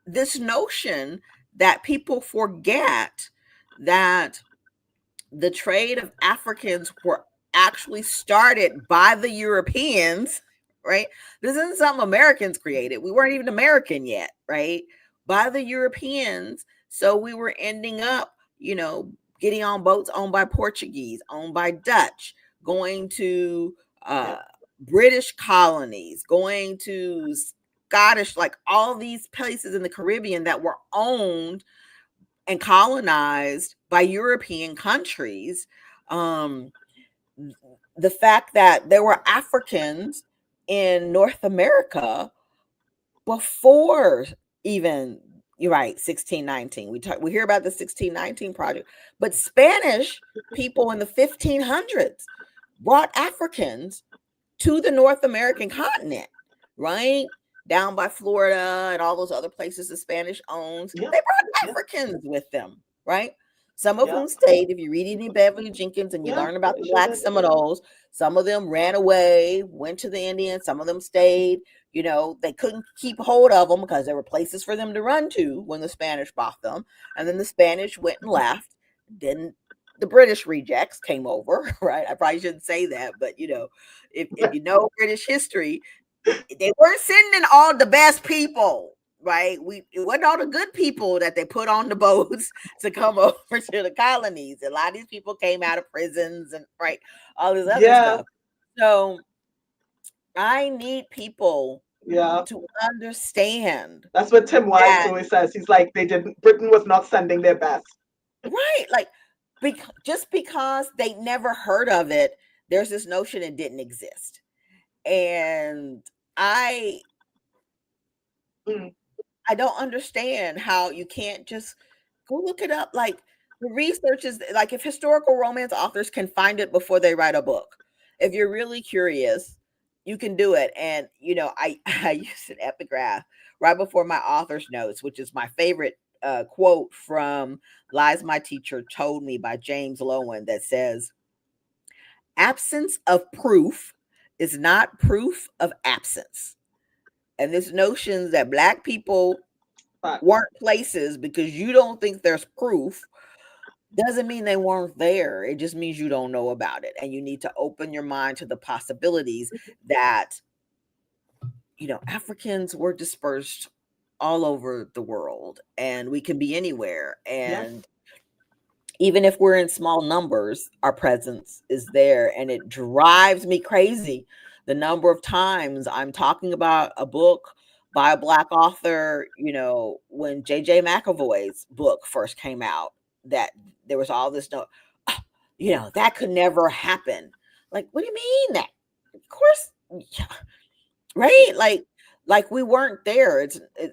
this notion that people forget that the trade of Africans were actually started by the Europeans, right? This isn't something Americans created. We weren't even American yet, right? By the Europeans. So we were ending up, getting on boats owned by Portuguese, owned by Dutch, going to Yeah. British colonies, going to Scottish, like all these places in the Caribbean that were owned and colonized by European countries. Um, the fact that there were Africans in North America before even, you're right, 1619. We hear about the 1619 project, but Spanish people in the 1500s brought Africans to the North American continent, right? Down by Florida and all those other places the Spanish owns. Yeah. They brought Yeah. Africans with them, right? Some of Yeah. them stayed. If you read any Beverly Jenkins and you Yeah. learn about They the sure Black did. Seminoles, some of them ran away, went to the Indians, some of them stayed. They couldn't keep hold of them because there were places for them to run to when the Spanish bought them. And then the Spanish went and left. Then the British rejects came over, right? I probably shouldn't say that, but if you know British history, they weren't sending all the best people, right? It wasn't all the good people that they put on the boats to come over to the colonies. A lot of these people came out of prisons and right, all this other Yeah. stuff. So I need people Yeah. to understand That's what Tim Wise that, always says. He's like, they didn't, Britain was not sending their best. right? Like, just because they never heard of it, there's this notion it didn't exist. And I Mm. I don't understand how you can't just go look it up. Like the research is like if historical romance authors can find it before they write a book. If you're really curious, you can do it. And I I use an epigraph right before my author's notes, which is my favorite quote from Lies My Teacher Told Me by James Lowen that says, "Absence of proof is not proof of absence." And this notion that Black people But weren't places because you don't think there's proof doesn't mean they weren't there. It just means you don't know about it. And you need to open your mind to the possibilities that, Africans were dispersed all over the world and we can be anywhere. yes. And even if we're in small numbers, our presence is there. And it drives me crazy the number of times I'm talking about a book by a Black author, when J.J. McAvoy's book first came out, that there was all this, no, "Oh, that could never happen." Like, what do you mean that? Of course, yeah, right? Like we weren't there.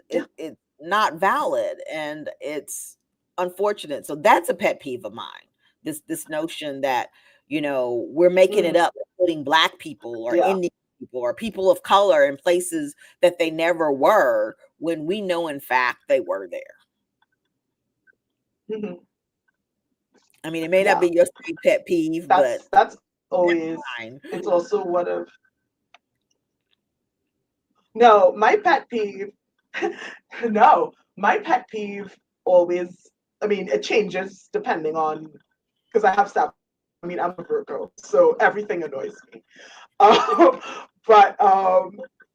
Yeah. It's not valid and it's unfortunate. So that's a pet peeve of mine. This notion that, we're making it Mm. up, putting Black people or Yeah. Indian people or people of color in places that they never were when we know in fact they were there. Hmm. I mean, it may not Yeah. be your same pet peeve, but That's that's always, mine. it's also one of, no, my pet peeve, no, my pet peeve always, I mean, it changes depending on, because I have stuff. I mean, I'm a Virgo, so everything annoys me. Um, but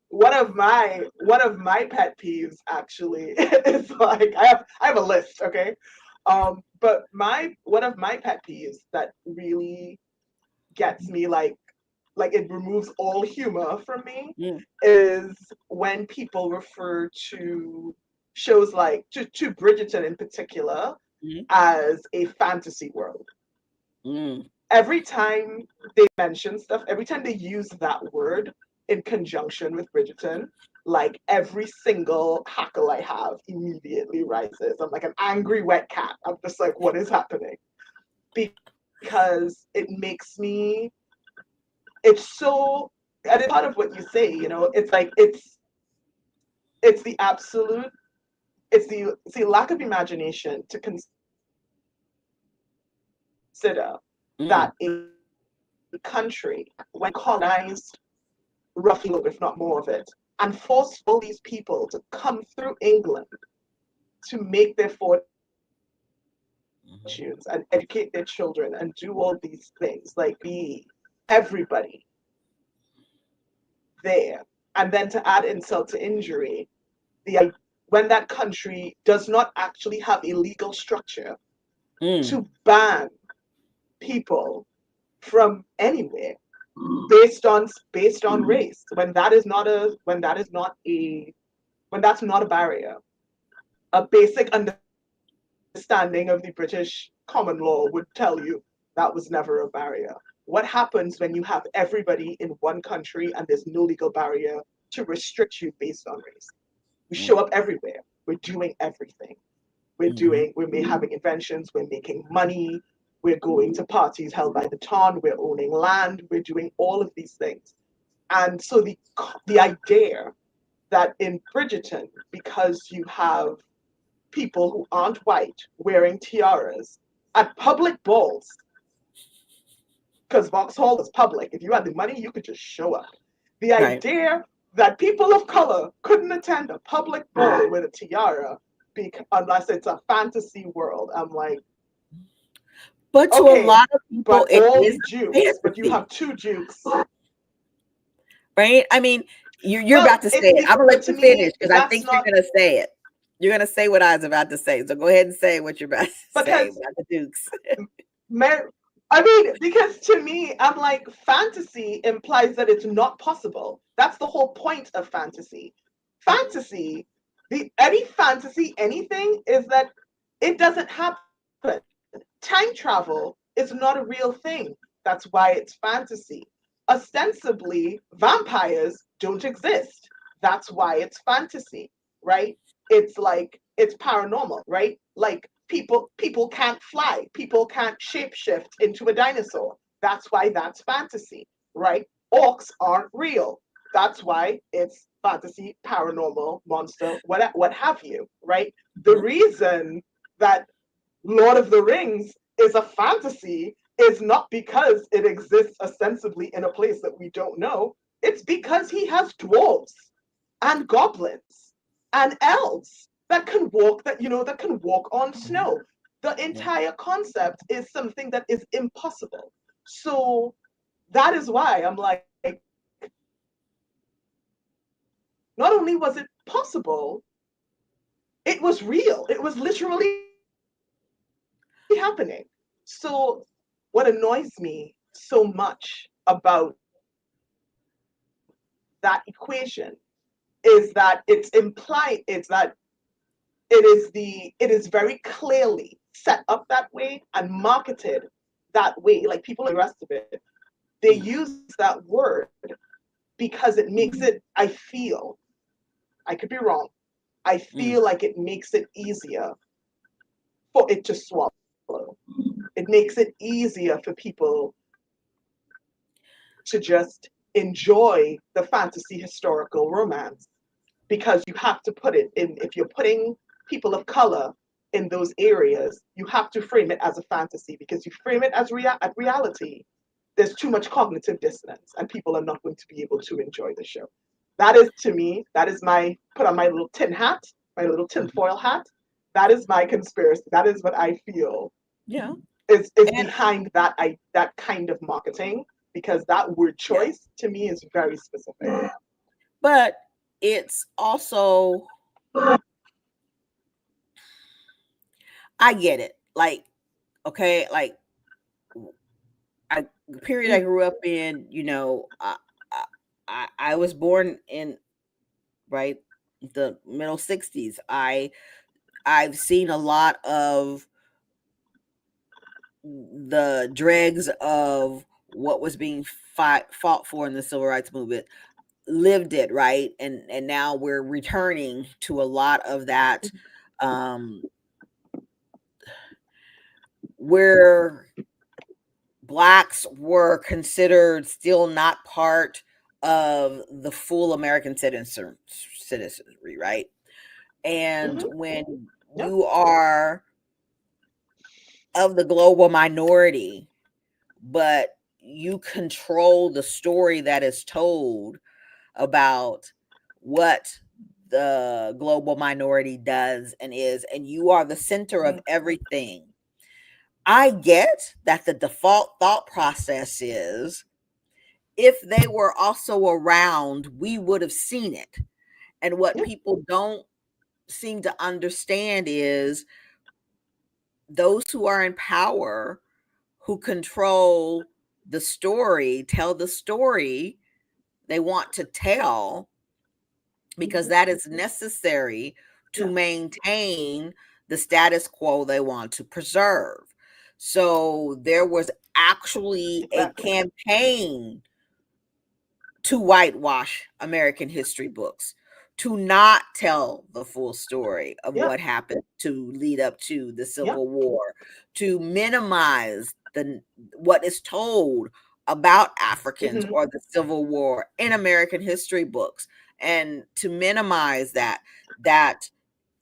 one of my pet peeves actually is like I have a list, okay. But my one of my pet peeves that really gets me like it removes all humor from me Mm, is when people refer to shows like to Bridgerton in particular mm, as a fantasy world. mm, Every time they mention stuff, every time they use that word, in conjunction with Bridgerton, like every single hackle I have immediately rises. I'm like an angry wet cat. I'm just like, what is happening? Because it makes me, it's so, and it's part of what you say, you know, it's like, it's the absolute, it's the lack of imagination to consider Mm. that a country, when colonized roughly, if not more of it, and forced all these people to come through England to make their fortunes Mm-hmm. and educate their children and do all these things, like be everybody there. And then to add insult to injury, the when that country does not actually have a legal structure Mm. to ban people from anywhere based on race, when that is not a when that is not a when that's not a barrier. A basic understanding of the British common law would tell you that was never a barrier. What happens when you have everybody in one country and there's no legal barrier to restrict you based on race? We Mm. show up everywhere. We're doing everything. Mm-hmm. We're having inventions, we're making money, we're going to parties held by the ton, we're owning land, we're doing all of these things. And so the idea that in Bridgerton, because you have people who aren't white wearing tiaras at public balls, because Vauxhall was public. If you had the money, you could just show up. The Right. idea that people of color couldn't attend a public ball with a tiara unless it's a fantasy world, I'm like, But to a okay, lot of people, but it all is the a dukes, but you fantasy, have two dukes. right? I mean, you're Well, about to say it. I'm gonna but let to you finish me, because I that's think you're not gonna say it. You're gonna say what I was about to say. So go ahead and say what you're about to say because about the Dukes. I mean, because to me, I'm like, fantasy implies that it's not possible. That's the whole point of fantasy. Fantasy, any fantasy, anything is that it doesn't happen. Time travel is not a real thing. That's why it's fantasy. Ostensibly, vampires don't exist. That's why it's fantasy, right? It's like it's paranormal, right? Like people can't fly, people can't shapeshift into a dinosaur. That's why that's fantasy, right? Orcs aren't real. That's why it's fantasy, paranormal, monster, what have you, right? The Mhm. reason that Lord of the Rings is a fantasy is not because it exists ostensibly in a place that we don't know. It's because he has dwarves and goblins and elves that can walk on Mhm. snow. The Yeah. entire concept is something that is impossible. So that is why I'm like, not only was it possible, it was real. It was literally happening. So what annoys me so much about that equation is that it's implied it's that it is very clearly set up that way and marketed that way. Like people and the rest of it, they Mm. use that word because it makes it, I feel, I could be wrong, I Mm. feel like it makes it easier for it to swallow. It makes it easier for people to just enjoy the fantasy historical romance because you have to put it in, if you're putting people of color in those areas, you have to frame it as a fantasy because you frame it as reality. There's too much cognitive dissonance and people are not going to be able to enjoy the show. That is, to me, that is my put on my little tin hat, my little Mhm. tinfoil hat. That is my conspiracy. That is what I feel Yeah. is And behind that kind of marketing, because that word yeah. choice to me is very specific. But it's also, I get it. Like, okay, like the period I Mm, grew up in, I, I was born in, right, the middle 60s. I've seen a lot of the dregs of what was being fought for in the civil rights movement. lived it, right? And now we're returning to a lot of that, um where blacks were considered still not part of the full American citizenry, right? And Mm-hmm. when Yep. you are of the global minority, but you control the story that is told about what the global minority does and is, and you are the center of Mm-hmm. everything. I get that the default thought process is if they were also around, we would have seen it. And what Yep. people don't seem to understand is those who are in power, who control the story, tell the story they want to tell because Mm-hmm. that is necessary to Yeah. maintain the status quo they want to preserve. So there was actually a Exactly. campaign to whitewash American history books, to not tell the full story of Yeah. what happened to lead up to the Yeah. Civil War, to minimize the what is told about Africans Mm-hmm. or the Civil War in American history books, and to minimize that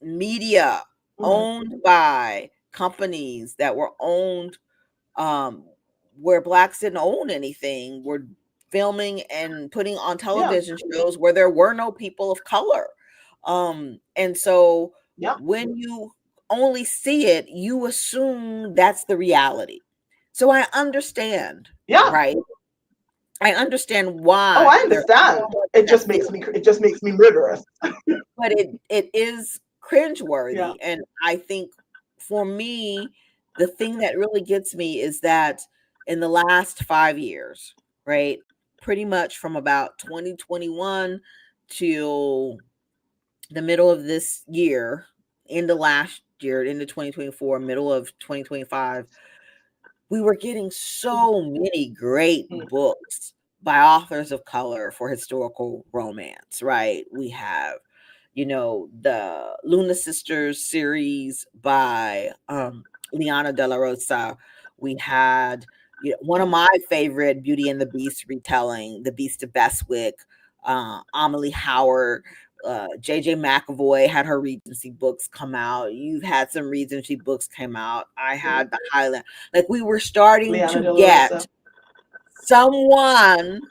media Mm-hmm. owned by companies that were owned, um, where blacks didn't own anything, were filming and putting on Yeah. television shows where there were no people of color. And so Yeah. when you only see it, you assume that's the reality. So I understand, Yeah. right? I understand Oh, I why there's so understand. much It that just feels, makes me. It just makes me murderous. but it is Yeah. cringeworthy. And I think for me, the thing that really gets me is that in the last 5 years, right, pretty much from about 2021 till the middle of this year, into last year, into 2024, middle of 2025, we were getting so many great Mm-hmm. books by authors of color for historical romance, right? We have, the Luna Sisters series by Liana De La Rosa. We had, one of my favorite Beauty and the Beast retelling, The Beast of Beswick, Amelie Howard, JJ McAvoy had her Regency books come out. You've had some Regency books come out. I Mm-hmm. had the Highland. Like we were starting Liana to De La get Rosa. someone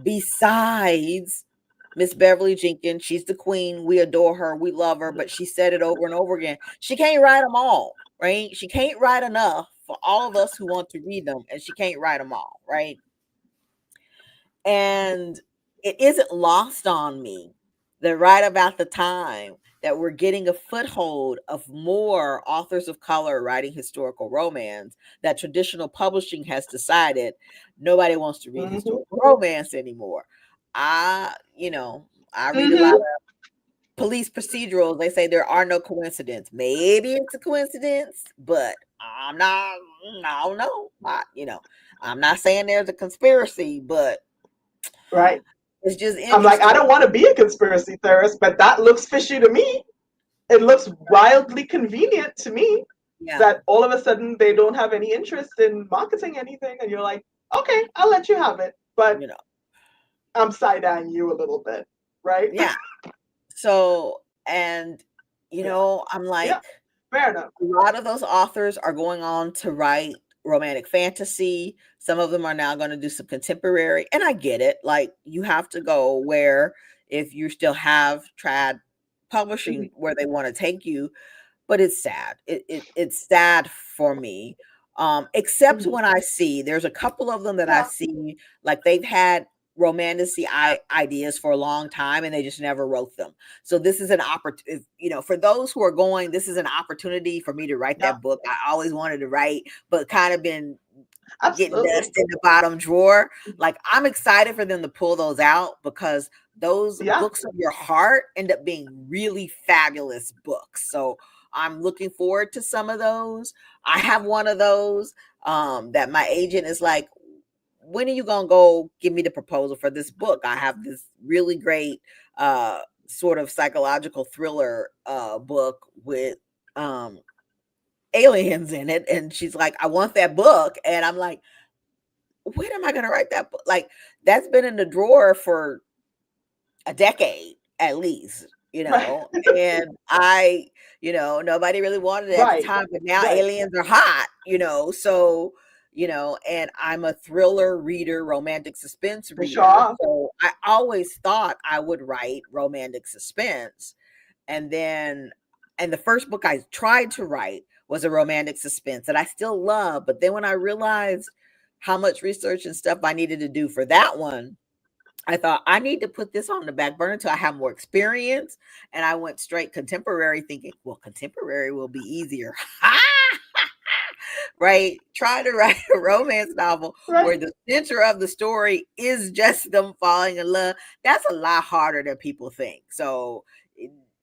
besides Miss Beverly Jenkins. She's the queen. We adore her. We love her. But she said it over and over again. She can't write them all, right? She can't write enough for all of us who want to read them, and she can't write them all, right? And it isn't lost on me that right about the time that we're getting a foothold of more authors of color writing historical romance, that traditional publishing has decided nobody wants to read Mm-hmm. historical romance anymore. I, I read a lot Mm-hmm. of police procedurals. They say there are no coincidences. Maybe it's a coincidence, but I'm not, I don't know. I'm not saying there's a conspiracy, but Right. it's just I'm like, I interesting. don't want to be a conspiracy theorist, but that looks fishy to me. It looks wildly convenient to me Yeah, that all of a sudden they don't have any interest in marketing anything, and you're like, okay, I'll let you have it, but you know, I'm side eyeing you a little bit, right? yeah. So, and Yeah. I'm Yeah. like, Fair enough. a lot of those authors are going on to write romantic fantasy. Some of them are now going to do some contemporary, and I get it. Like, you have to go where, if you still have trad Mm-hmm. publishing where they want to take you, but it's sad. It's sad for me. Except Mm-hmm. when I see there's a couple of them that I Yeah. see, like they've had romanticy ideas for a long time and they just never wrote them. So this is an opportunity, for those who are going, this is an opportunity for me to write Yeah. that book I always wanted to write, but kind of been getting dust Absolutely. in the bottom drawer. Like, I'm excited for them to pull those out because those Yeah. books of your heart end up being really fabulous books. So I'm looking forward to some of those. I have one of those that my agent is like, when are you gonna go give me the proposal for this book? I have this really great sort of psychological thriller book with um aliens in it. And she's like, I want that book. And I'm like, when am I gonna write that book? Like, that's been in the drawer for a decade at least, Right. and nobody really wanted it at the Right. time, but now Right. aliens are hot, so, and I'm a thriller reader, romantic suspense For reader, sure. so I always thought I would write romantic suspense. And then and the first book I tried to write was a romantic suspense that I still love, but then when I realized how much research and stuff I needed to do for that one, I thought I need to put this on the back burner until I have more experience. And I went straight contemporary thinking, well, contemporary will be easier. Right? Try to write a romance novel Right. where the center of the story is just them falling in love. That's a lot harder than people think. So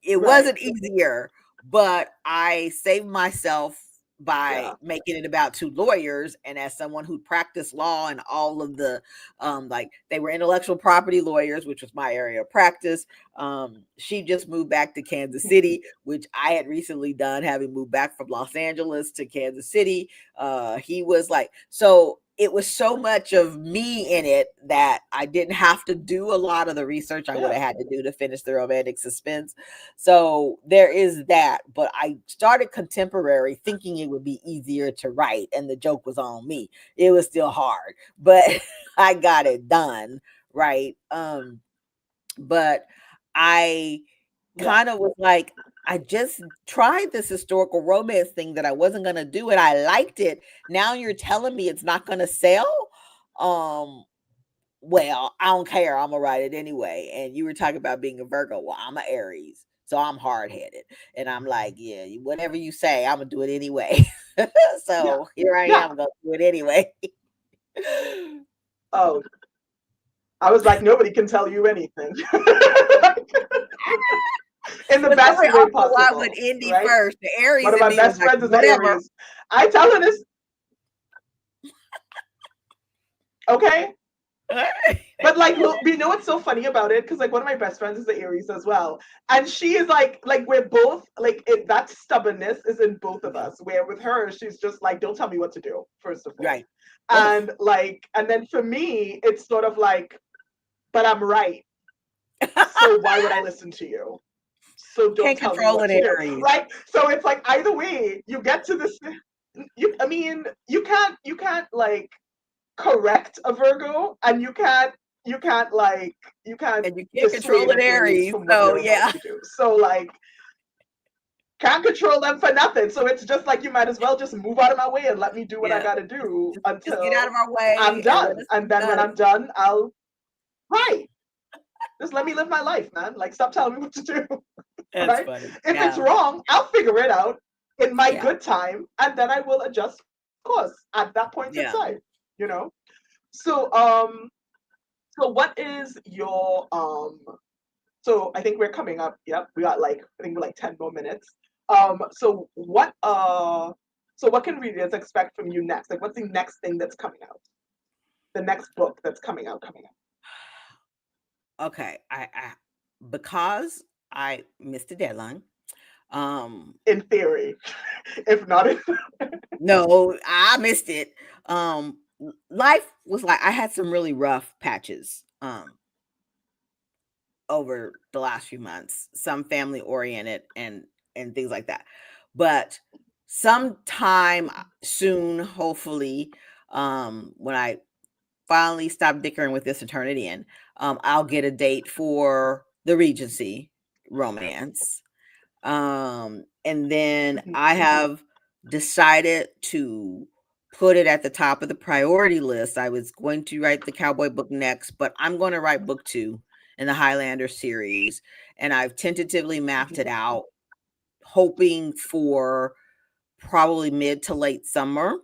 it Right. wasn't easier, but I saved myself by Yeah. making it about two lawyers. And as someone who practiced law and all of the like, they were intellectual property lawyers, which was my area of practice. She just moved back to Kansas City, which I had recently done, having moved back from Los Angeles to Kansas City. He was like, so it was so much of me in it that I didn't have to do a lot of the research I would Yeah. have had to do to finish the romantic suspense. So there is that. But I started contemporary thinking it would be easier to write, and the joke was on me. It was still hard, but I got it done, right? But I Yeah. kind of was like, I just tried this historical romance thing that I wasn't gonna do, and I liked it. Now you're telling me it's not gonna sell? Um, well, I don't care. I'm gonna write it anyway. And you were talking about being a Virgo. Well, I'm an Aries, so I'm hard headed, and I'm like, yeah, whatever you say, I'm gonna do it anyway. Yeah. So here I Yeah. am, gonna do it anyway. Oh, I was like, nobody can tell you anything in the But best somebody way also, why would possible, Indy right? first? The One Aries of in my me was best like, friends is an whatever. Aries. I tell her this, okay? But like, look, you know what's so funny about it? Because like one of my best friends is the Aries as well, and she is like we're both like that stubbornness is in both of Yeah, us. Where with her, she's just like, don't tell me what to do, first of all, right. and Oof. like, and then for me, it's sort of like, but I'm right, so why would I listen to you? So don't Can't tell me control what an to do, Aries. right? So it's like either way, you get to this. I mean, you can't like correct a Virgo, and you can't like you can't And you can't dissuade control an an Aries Aries. from what So they're about yeah. to do. So like can't control them for nothing. So it's just like you might as well just move out of my way and let me do what I Yeah. gotta Just, do just get out until of our I'm way and let done. us And then do when us. I'm done, I'll right. Just let me live my life, man. Like stop telling me what to do. That's Right? funny. If it's Yeah. wrong, I'll figure it out in my Yeah. good time, and then I will adjust course at that point in Yeah. time. You know. So so what is your so I think we're coming up. Yep, we got like I think we're like 10 more minutes. So what can readers expect from you next? Like what's the next thing that's coming out? The next book that's coming out. Okay. I because I missed the deadline. Um In theory. If not in no, I missed it. Life was like, I had some really rough patches over the last few months, some family oriented and things like that. But sometime soon, hopefully, when I finally stop dickering with this and turn it in, I'll get a date for the Regency romance. And then Mhm. I have decided to put it at the top of the priority list. I was going to write the cowboy book next, but I'm going to write book 2 in the Highlander series. And I've tentatively mapped Mhm. it out, hoping for probably mid to late summer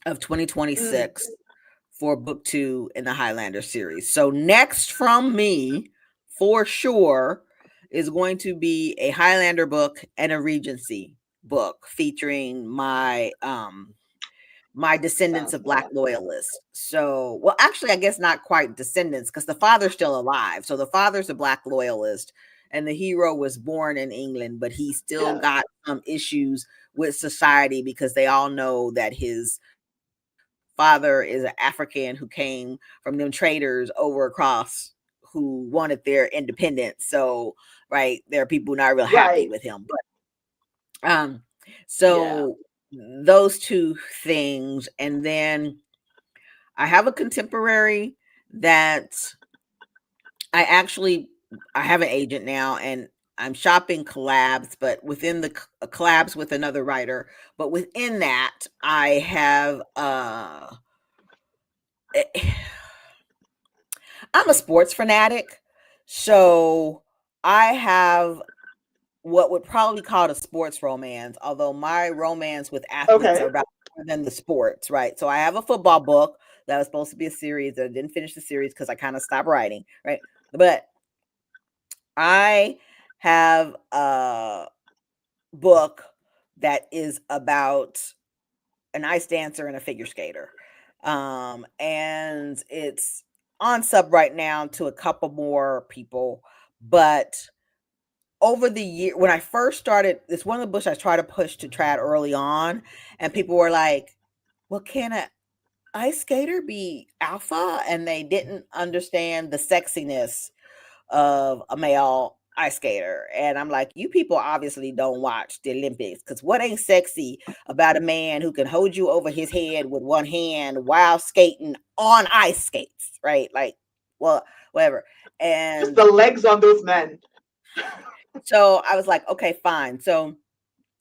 of Mm. 2026 for book 2 in the Highlander series. So next from me, for sure, is going to be a Highlander book and a Regency book featuring my descendants Sounds of Black bad. loyalists. So, well, actually, I guess not quite descendants because the father's still alive. So the father's a Black loyalist, and the hero was born in England, but he still Yeah. got some issues with society because they all know that his father is an African who came from them traders over across who wanted their independence. So, right, there are people not real happy Right. with him. Um, Yeah. so those two things, and then I have a contemporary that I actually I have an agent now, and I'm shopping collabs, but within the collabs with another writer, but within that I have eh, I'm a sports fanatic, so I have what would probably be called a sports romance, although my romance with athletes are Okay. about more than the sports, right? So I have a football book that was supposed to be a series that I didn't finish the series because I kind of stopped writing, right? But I have a book that is about an ice dancer and a figure skater. And it's on sub right now to a couple more people, but over the year when I first started, it's one of the books I try to push to trad early on, and people were like, "Well, can a ice skater be alpha?" And they didn't understand the sexiness of a male ice skater. And I'm like, you people obviously don't watch the Olympics because what ain't sexy about a man who can hold you over his head with one hand while skating on ice skates, right? Like, well, whatever. Just And the legs on those men. so I was like, okay, fine. So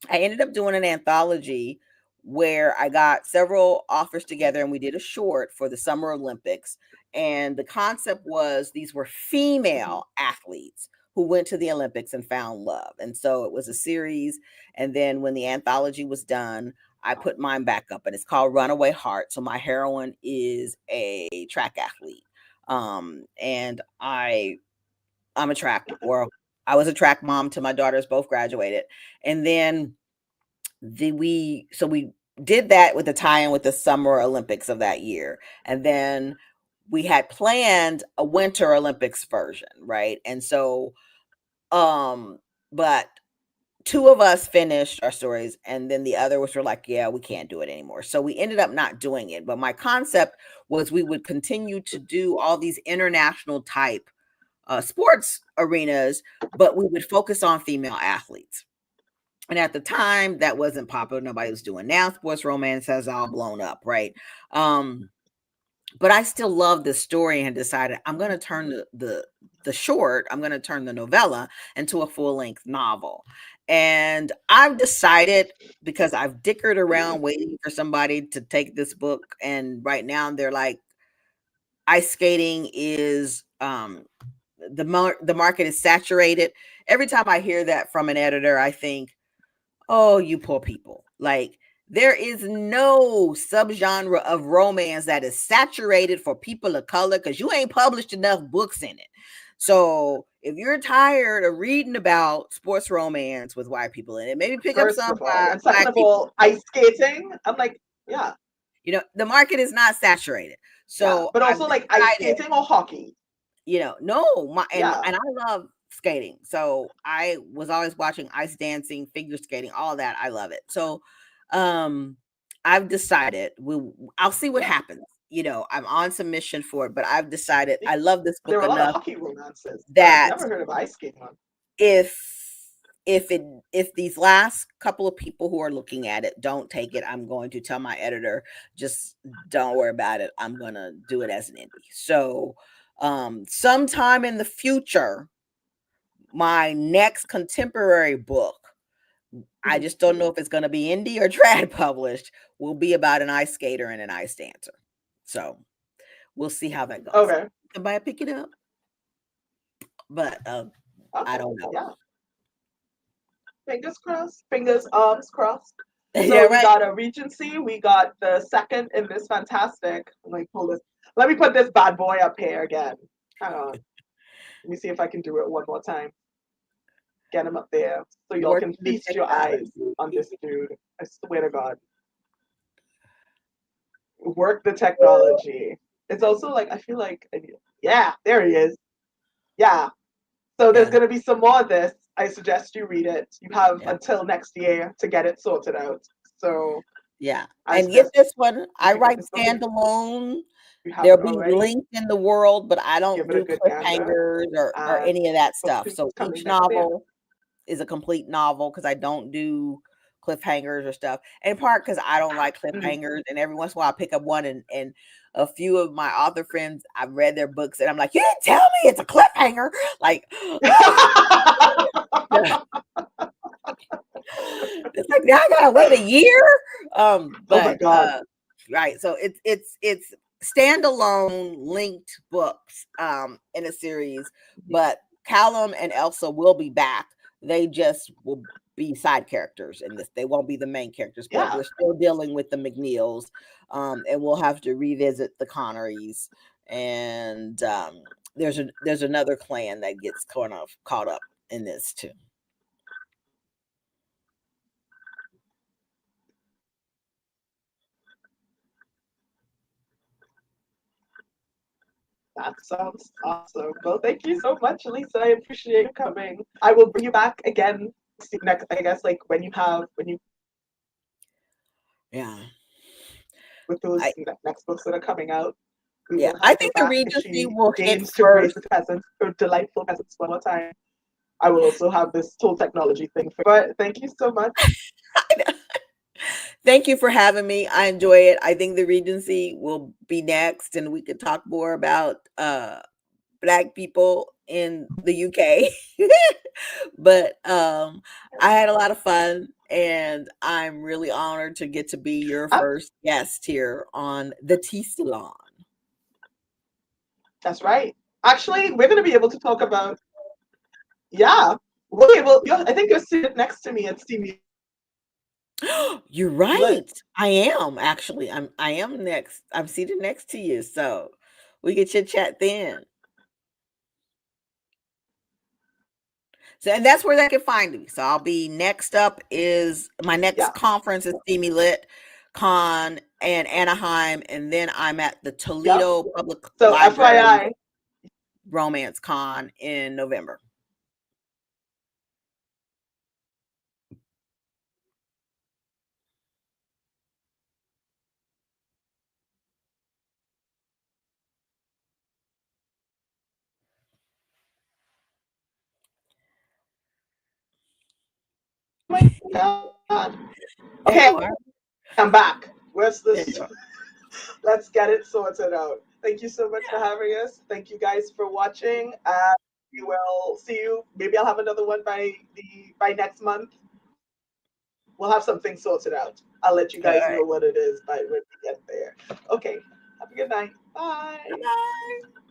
I ended up doing an anthology where I got several authors together and we did a short for the Summer Olympics. And the concept was these were Mhm. female athletes who went to the Olympics and found love. And so it was a series. And then when the anthology was done, I put mine back up and it's called Runaway Heart. So my heroine is a track athlete. And I'm a track, or I was a track mom till my daughters both graduated. And then we did that with the tie-in with the Summer Olympics of that year. And then we had planned a Winter Olympics version, right? And so but two of us finished our stories and then the other was were like, yeah, we can't do it anymore. So we ended up not doing it. But my concept was we would continue to do all these international type sports arenas, but we would focus on female athletes. And at the time, that wasn't popular. Nobody was doing. Now, sports romance has all blown up, right? Um, but I still love this story and decided I'm going to turn the short, I'm going to turn the novella into a full length novel. And I've decided because I've dickered around waiting for somebody to take this book, and right now they're like, ice skating is the market is saturated. Every time I hear that from an editor, I think, oh, you poor people. Like, there is no subgenre of romance that is saturated for people of color because you ain't published enough books in it. So if you're tired of reading about sports romance with white people in it, maybe pick up First some of all, by and second black of people. all, ice skating. I'm like, yeah, The market is not saturated. yeah, So but I've also like ice decided, skating or hockey. no, Yeah. and I love skating. So I was always watching ice dancing, figure skating, all that. I love it. So um I've decided I'll see what Yeah. happens. I'm on submission for it, but I've decided I love this There book are a lot of enough hockey romances, but I've that never heard of ice skating one. if if these last couple of people who are looking at it don't take it, I'm going to tell my editor, just don't worry about it. I'm going to do it as an indie. So sometime in the future, my next contemporary book, I Mhm. just don't know if it's going to be indie or trad published, will be about an ice skater and an ice dancer. So we'll see how that goes. Okay. Somebody pick it up, but I Okay. don't know. Yeah. Fingers crossed. Fingers, arms crossed. Yeah, So we right. got a Regency. We got the second in this fantastic. I'm like, hold this. Let me put this bad boy up here again. Hang on. Let me see if I can do it one more time. Get him up there so y'all can Working in feast your eyes on technology. this dude. I swear to God. work the technology. It's also like I feel like yeah, there he is. Yeah. So there's Yeah. gonna be some more of this. I suggest you read it. You have Yeah. until next year to get it sorted out. So Yeah. I And get suggest this one, you I pick up write this book, and if standalone. you There'll haven't be already, links in the world, but I give don't it a do good gander. cliffhangers or And any of that stuff. hopefully So it's coming each next year. novel is a complete novel because I don't do cliffhangers or stuff. In part because I don't like Mm. cliffhangers, and every once in a while I pick up one, and a few of my author friends, I've read their books, and I'm like, you didn't tell me it's a cliffhanger. Like, it's like now I gotta wait a year. Oh my But god. right, so it's standalone linked books in a series, but Callum and Elsa will be back. They just will be side characters in this. They won't be the main characters, but Yeah. we're still dealing with the McNeils, and we'll have to revisit the Connerys, and there's another clan that gets kind of caught up in this too. That sounds awesome. Well, thank you so much, Lisa. I appreciate you coming. I will bring you back again next. I guess like when you Yeah. with those I next books that are coming out, we Yeah, will I have her think the back if Regency she will hit deigns to grace first. the peasants, or delightful peasants one more time. I will also have this whole technology thing. But thank you so much. Thank you for having me. I enjoy it. I think the Regency will be next, and we could talk more about Black people in the UK. But I had a lot of fun, and I'm really honored to get to be your Ah, first guest here on the Tea Salon. that's right. Actually, we're going to be able to talk about, yeah, we'll be able, I think you're seated next to me at Steamy You're Lit. right. I am actually. I am next. I'm seated next to you, so we can chit chat then. So, and that's where they can find me. So I'll be next up is my Yeah. next conference is Steamy Lit Con and Anaheim, and then I'm at the Yep. Toledo Public So Library FYI, Romance Con in November. oh my God. Okay, Yeah, I'm back. Where's this? yeah. Let's get it sorted out. Thank you so much for having us. Thank you guys for watching. We will see you. Maybe I'll have another one by next month. We'll have something sorted out. I'll let you All guys right. know what it is by when we get there. Okay. Have a good night. Bye. Bye.